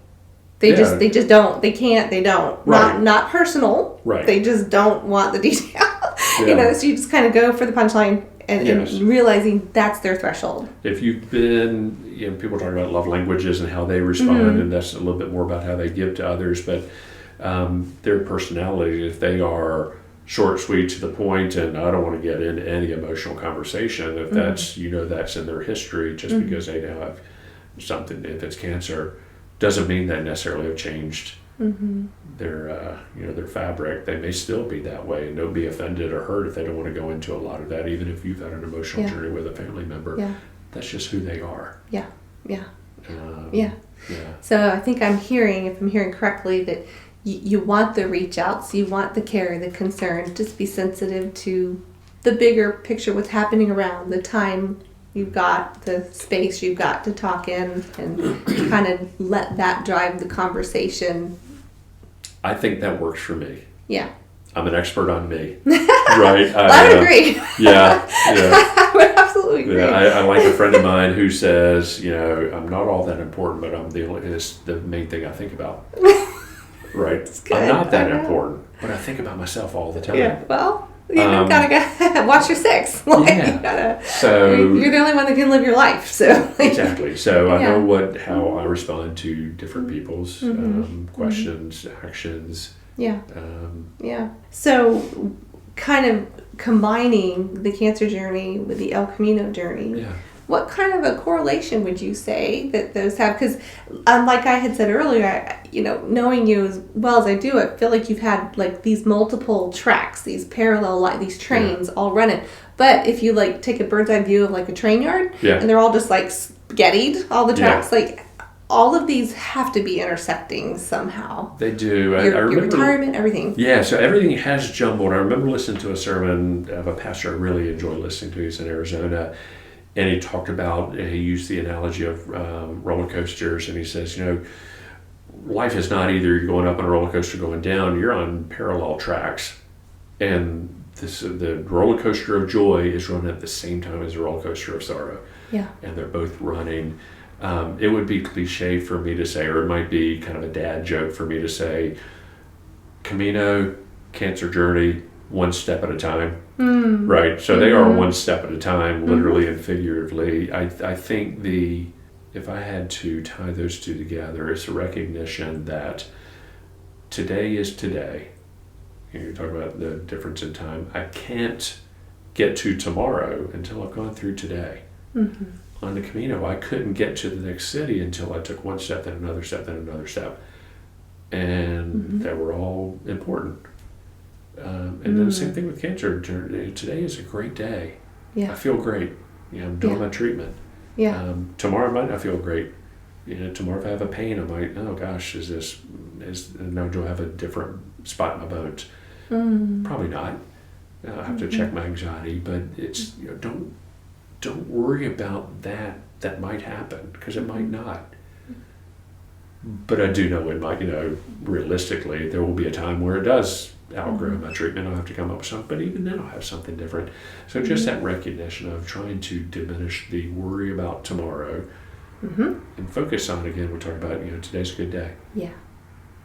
They just don't. They can't. They don't. Right. Not personal. Right. They just don't want the detail. So you just kind of go for the punchline and realizing that's their threshold. If you've been, people talk about love languages and how they respond, and that's a little bit more about how they give to others, but their personality, if they are short, sweet, to the point, and I don't want to get into any emotional conversation, if that's, that's in their history, just because they now have something, if it's cancer, doesn't mean they necessarily have changed their fabric. They may still be that way, and don't be offended or hurt if they don't want to go into a lot of that, even if you've had an emotional journey with a family member. That's just who they are. So I think if I'm hearing correctly, that you want the reach outs, you want the care, the concern. Just be sensitive to the bigger picture, what's happening around, the time you've got, the space you've got to talk in, and kind of let that drive the conversation. I think that works for me. Yeah. I'm an expert on me. Right. I would agree. Yeah. I would absolutely absolutely agree. Yeah, I like a friend of mine who says, I'm not all that important, but it's the main thing I think about. Right? I'm not that important, but I think about myself all the time. Yeah, well, gotta watch your six. You're the only one that can live your life. So exactly. So I know how I respond to different people's questions, actions. Yeah. So kind of combining the cancer journey with the El Camino journey. Yeah. What kind of a correlation would you say that those have? Because like I had said earlier, knowing you as well as I do, I feel like you've had like these multiple tracks, these parallel, these trains all running. But if you like take a bird's eye view of like a train yard, and they're all just like spaghettied, all the tracks, like all of these have to be intersecting somehow. They do. I remember, your retirement, everything. Yeah, so everything has jumbled. I remember listening to a sermon of a pastor I really enjoy listening to. He's in Arizona. And he talked about, he used the analogy of roller coasters, and he says, life is not either you're going up on a roller coaster or going down, you're on parallel tracks. And the roller coaster of joy is running at the same time as the roller coaster of sorrow. Yeah. And they're both running. It would be cliche for me to say, or it might be kind of a dad joke for me to say, Camino, cancer journey, one step at a time. Right, so they are one step at a time, literally and figuratively. I think if I had to tie those two together, it's a recognition that today is today. You're talking about the difference in time. I can't get to tomorrow until I've gone through today. On the Camino, I couldn't get to the next city until I took one step, then another step, then another step. And they were all important. And then the same thing with cancer. Today is a great day. Yeah. I feel great. I'm doing my treatment. Yeah. Tomorrow I might not feel great. Tomorrow if I have a pain, I might, oh gosh, do I have a different spot in my bones? Probably not. I have to check my anxiety, but it's, don't worry about that might happen, because it might not. But I do know it might, realistically, there will be a time where it does outgrow my treatment. I'll have to come up with something, but even then I'll have something different. So just that recognition of trying to diminish the worry about tomorrow and focus on, again, we're talking about, today's a good day. Yeah.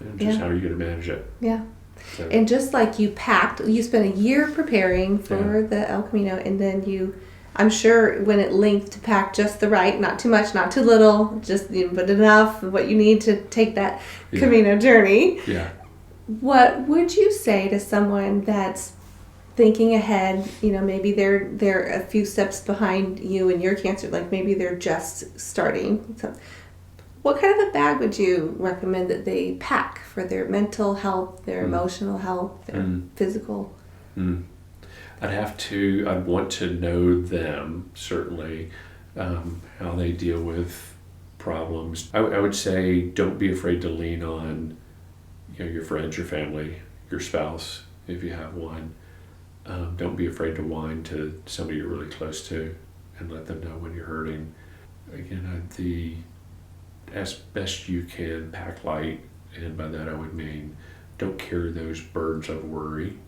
And just how are you going to manage it? Yeah. So. And just like you spent a year preparing for the El Camino, and then I'm sure when it linked to pack just the right, not too much, not too little, just but enough of what you need to take that Camino journey. Yeah. What would you say to someone that's thinking ahead? Maybe they're a few steps behind you in your cancer, like maybe they're just starting. So what kind of a bag would you recommend that they pack for their mental health, their emotional health, their physical? I'd want to know them, certainly, how they deal with problems. I would say don't be afraid to lean on your friends, your family, your spouse, if you have one. Don't be afraid to whine to somebody you're really close to and let them know when you're hurting. Again, as best you can, pack light, and by that I would mean don't carry those burdens of worry.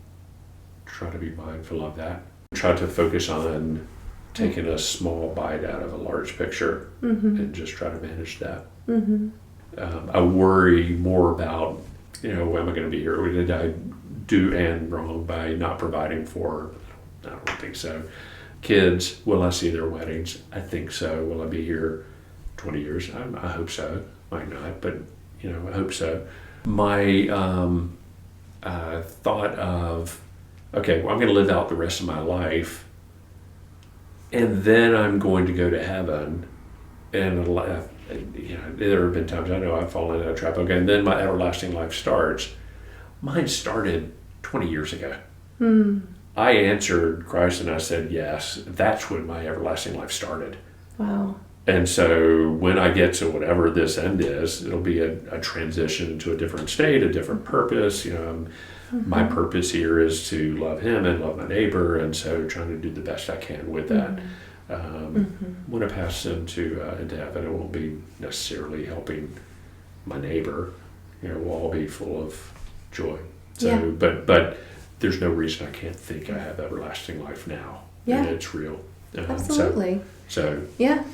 Try to be mindful of that. Try to focus on taking a small bite out of a large picture and just try to manage that. I worry more about, when am I going to be here? Did I do and wrong by not providing for? I don't think so. Kids, will I see their weddings? I think so. Will I be here 20 years? I hope so. Might not, but I hope so. My thought of, okay, well, I'm going to live out the rest of my life, and then I'm going to go to heaven. And there have been times I know I've fallen into a trap. Okay, and then my everlasting life starts. Mine started 20 years ago. I answered Christ and I said yes. That's when my everlasting life started. Wow. And so when I get to whatever this end is, it'll be a transition to a different state, a different purpose. My purpose here is to love him and love my neighbor, and so trying to do the best I can with that. When I pass into heaven, it won't be necessarily helping my neighbor. We'll all be full of joy. So, but there's no reason I can't think I have everlasting life now. Yeah. And it's real. Absolutely. So yeah.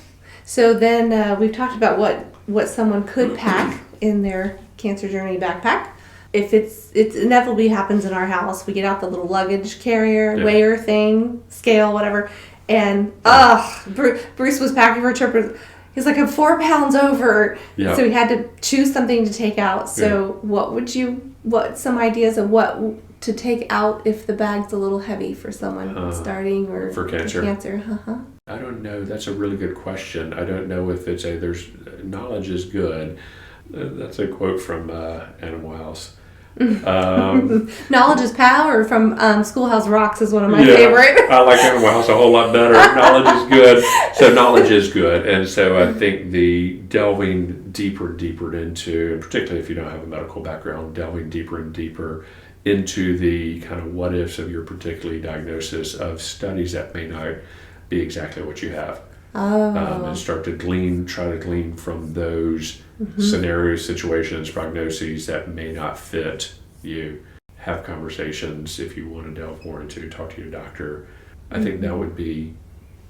So then we've talked about what someone could pack in their cancer journey backpack. If it's inevitably happens in our house, we get out the little luggage carrier, weigher thing, scale, whatever. And Bruce was packing for a trip. He's like, I'm 4 pounds over. Yeah. So we had to choose something to take out. So what some ideas of what to take out if the bag's a little heavy for someone starting or for cancer? Uh-huh. I don't know. That's a really good question. I don't know if it's there's knowledge is good. That's a quote from Animal House. Knowledge is power from Schoolhouse Rocks is one of my favorite. I like Animal House a whole lot better. Knowledge is good. So knowledge is good. And so I think the delving deeper and deeper into, particularly if you don't have a medical background, delving deeper and deeper into the kind of what ifs of your particular diagnosis of studies that may not be exactly what you have. And start to try to glean from those scenarios, situations, prognoses that may not fit you. Have conversations if you want to delve more into, talk to your doctor. I think that would be,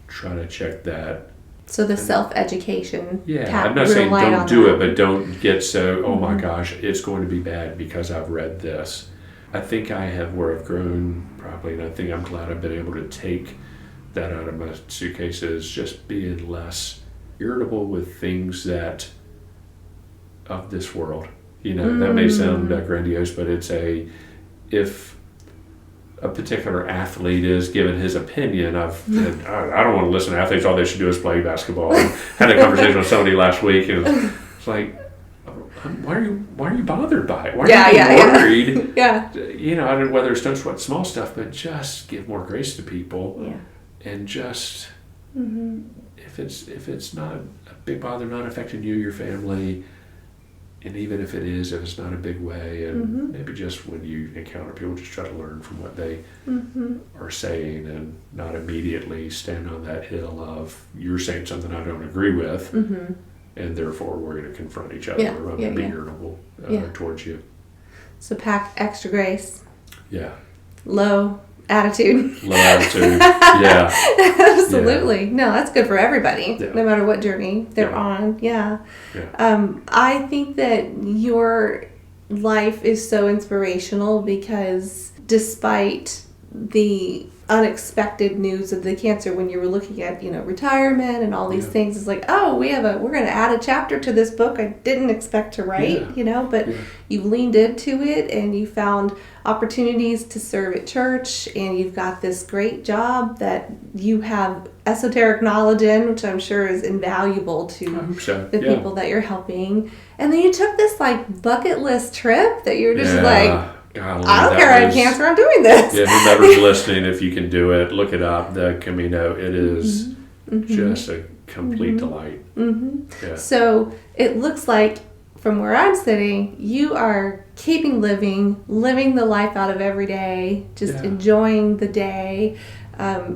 try to check that. So the self-education. Yeah, I'm not saying don't do it, but don't get so, oh my gosh, it's going to be bad because I've read this. I think I have where I've grown probably, and I think I'm glad I've been able to take that out of my suitcases, just being less irritable with things that of this world. That may sound grandiose, but it's if a particular athlete is giving his opinion, I don't want to listen to athletes. All they should do is play basketball. I had a conversation with somebody last week, and it's like, why are you bothered by it? Why are you worried? Yeah. I don't know whether it's don't sweat small stuff, but just give more grace to people. Yeah. And just if it's not a big bother, not affecting you, your family, and even if it is, if it's not a big way, and maybe just when you encounter people, just try to learn from what they are saying, and not immediately stand on that hill of you're saying something I don't agree with, and therefore we're going to confront each other, or I'm going to be irritable towards you. So pack extra grace. Yeah. Low attitude. Yeah. Absolutely. No, that's good for everybody, no matter what journey they're on. Yeah. I think that your life is so inspirational because despite the unexpected news of the cancer, when you were looking at retirement and all these things, it's like, oh, we're going to add a chapter to this book I didn't expect to write, but you've leaned into it and you found opportunities to serve at church, and you've got this great job that you have esoteric knowledge in, which I'm sure is invaluable to the people that you're helping. And then you took this bucket list trip that you're just God, I don't care I have cancer, I'm doing this. Yeah, whomever's listening, if you can do it, look it up, the Camino. It is just a complete delight. Yeah. So it looks like, from where I'm sitting, you are keeping living the life out of every day, just enjoying the day.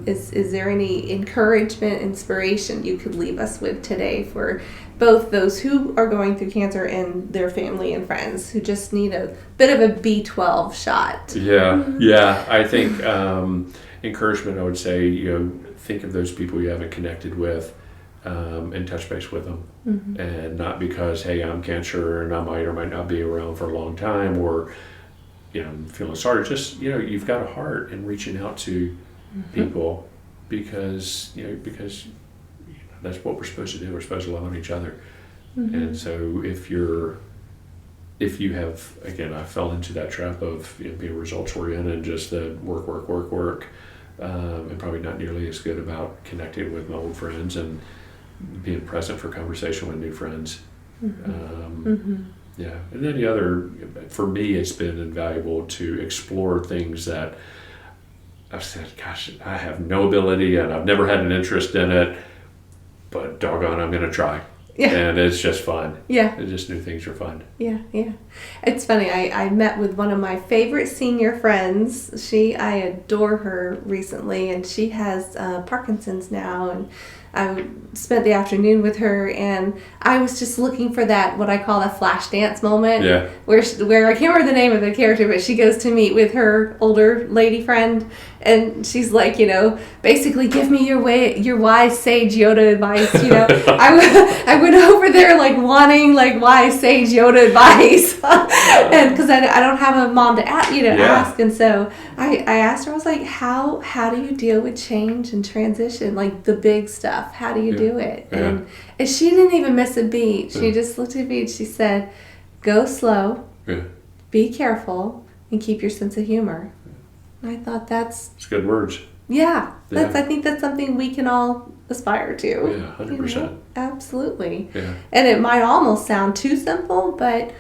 Is there any encouragement, inspiration you could leave us with today for both those who are going through cancer and their family and friends who just need a bit of a B12 shot? Yeah. I think encouragement, I would say, think of those people you haven't connected with, and touch base with them. And not because, hey, I'm cancer and I might or might not be around for a long time, or I'm feeling sorry. Just you've got a heart in reaching out to people because that's what we're supposed to do. We're supposed to love on each other. And so if you have, again, I fell into that trap of being results oriented and just the work, and probably not nearly as good about connecting with my old friends and being present for conversation with new friends. Yeah. And then the other, for me, it's been invaluable to explore things that I've said, gosh, I have no ability and I've never had an interest in it, but doggone, I'm going to try. Yeah. And it's just fun. Yeah. It just new things are fun. Yeah, yeah. It's funny. I met with one of my favorite senior friends. I adore her recently, and she has Parkinson's now. And I spent the afternoon with her, and I was just looking for that, what I call a flash dance moment. Yeah. Where I can't remember the name of the character, but she goes to meet with her older lady friend, and she's like, basically, give me your wise sage Yoda advice. I went over there like wanting like wise sage Yoda advice, and because I don't have a mom to ask, and so I asked her. I was like, how do you deal with change and transition, like the big stuff? How do you do it? Yeah. And she didn't even miss a beat. She just looked at me and she said, "Go slow, be careful, and keep your sense of humor." And I thought it's good words. Yeah, I think that's something we can all aspire to. Yeah, 100%. Absolutely. Yeah. And it might almost sound too simple, but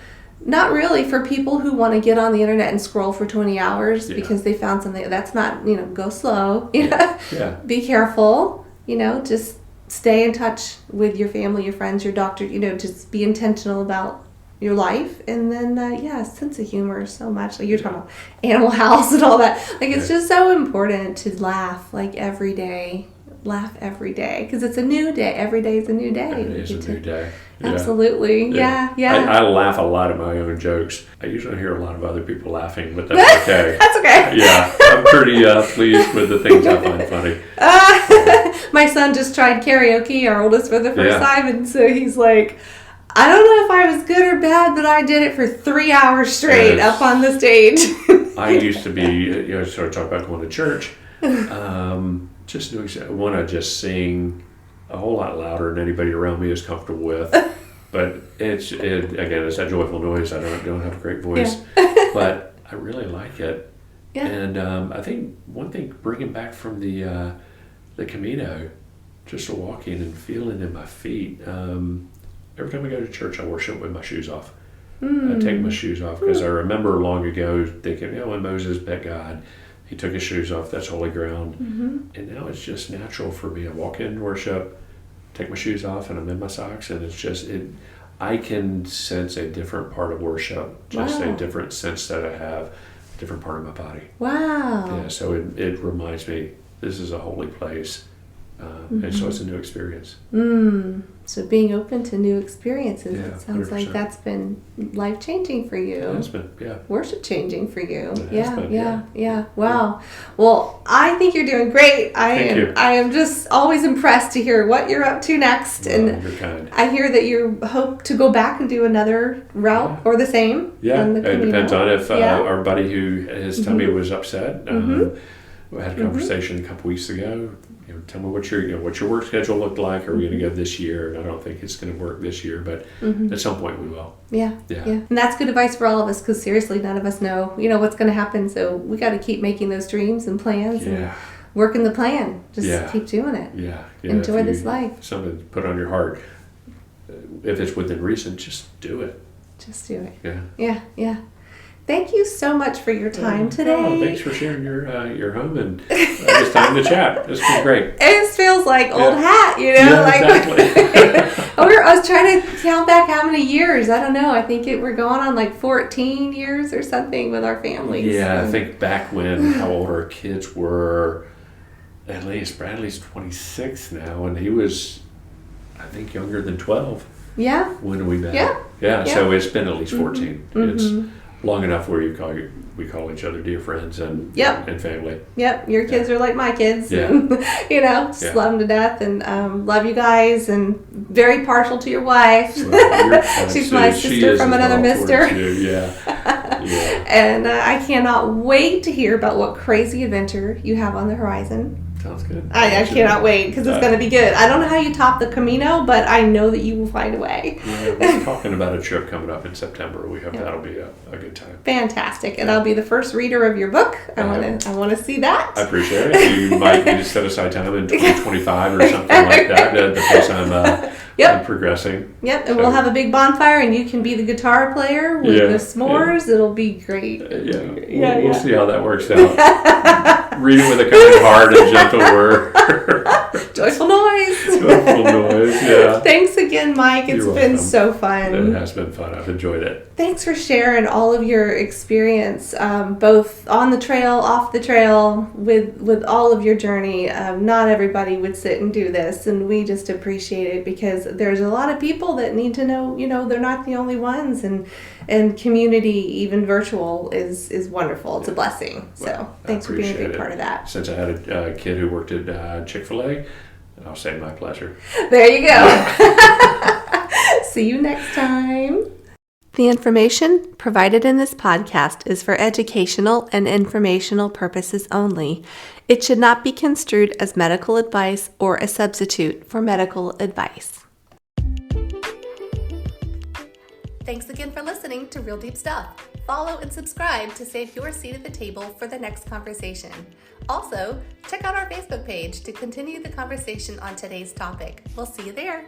not really for people who want to get on the internet and scroll for 20 hours because they found something that's not, go slow. Yeah. Be careful, just stay in touch with your family, your friends, your doctor, just be intentional about your life. And then, sense of humor so much. Like you're talking about Animal House and all that. Like it's just so important to laugh like every day. Laugh every day because it's a new day. Every day is a new day. Every day is a new day. Yeah. Absolutely. Yeah. I laugh a lot at my own jokes. I usually hear a lot of other people laughing, but that's okay. That's okay. Yeah, I'm pretty pleased with the things I find funny. My son just tried karaoke, our oldest, for the first time, and so he's like, I don't know if I was good or bad, but I did it for 3 hours straight up on the stage. I used to be, sort of talk about going to church. Just doing, I want to just sing a whole lot louder than anybody around me is comfortable with. But it's that joyful noise. I don't have a great voice, but I really like it. Yeah. And I think one thing bringing back from the Camino, just walking and feeling in my feet. Every time I go to church, I worship with my shoes off. I take my shoes off because I remember long ago thinking, when Moses met God, he took his shoes off. That's holy ground. Mm-hmm. And now it's just natural for me. I walk in worship, take my shoes off, and I'm in my socks. And it's just, I can sense a different part of worship, just a different sense that I have, a different part of my body. Wow. Yeah, so it reminds me, this is a holy place. And so it's a new experience. So being open to new experiences, it sounds 100%. like that's been life-changing for you. It has been, Worship-changing for you. Yeah. Wow. Well, I think you're doing great. Thank you. I am just always impressed to hear what you're up to next. And you're kind. I hear that you hope to go back and do another route or the same. Yeah, it depends on if our buddy who his tummy was upset. We had a conversation a couple weeks ago. Tell me what your work schedule looked like. Are we going to go this year? I don't think it's going to work this year, but at some point we will. Yeah. And that's good advice for all of us because seriously, none of us know, what's going to happen. So we got to keep making those dreams and plans and working the plan. Just keep doing it. Yeah. Enjoy this life. Something to put on your heart. If it's within reason, just do it. Just do it. Yeah. Thank you so much for your time today. Thanks for sharing your home and this time to chat. This was great. It feels like old hat, exactly. I was trying to count back how many years. I don't know. I think we're going on like 14 years or something with our families. Yeah, I think back when how old our kids were. At least Bradley's 26 now, and he was, I think, younger than 12. Yeah. When we met. Yeah. So it's been at least 14. It's long enough where we call each other dear friends and family. Yep, your kids are like my kids. Yeah. And, just love them to death and love you guys and very partial to your wife. Well, she's my sister from another mister. Yeah. And I cannot wait to hear about what crazy adventure you have on the horizon. Sounds good. I cannot wait because it's going to be good. I don't know how you top the Camino, but I know that you will find a way. We're talking about a trip coming up in September. We hope that'll be a good time. Fantastic. And I'll be the first reader of your book. I want to see that. I appreciate it. You might need to set aside time in 2025 or something like that. The first time I'm progressing. Yep, and we'll have a big bonfire and you can be the guitar player with the s'mores. It'll be great. We'll see how that works out. Read it with a kind heart and gentle word. Joyful noise. Joyful noise, yeah. Thanks again, Mike. It's You're been welcome. so fun. It has been fun. I've enjoyed it. Thanks for sharing all of your experience, both on the trail, off the trail, with all of your journey. Not everybody would sit and do this, and we just appreciate it because there's a lot of people that need to know, they're not the only ones, and community, even virtual, is wonderful. It's a blessing. So Well, thanks for being a big it. part of that. Since I had a kid who worked at Chick-fil-A, I'll say my pleasure. There you go. See you next time. The information provided in this podcast is for educational and informational purposes only. It should not be construed as medical advice or a substitute for medical advice. Thanks again for listening to Real Deep Stuff. Follow and subscribe to save your seat at the table for the next conversation. Also, check out our Facebook page to continue the conversation on today's topic. We'll see you there.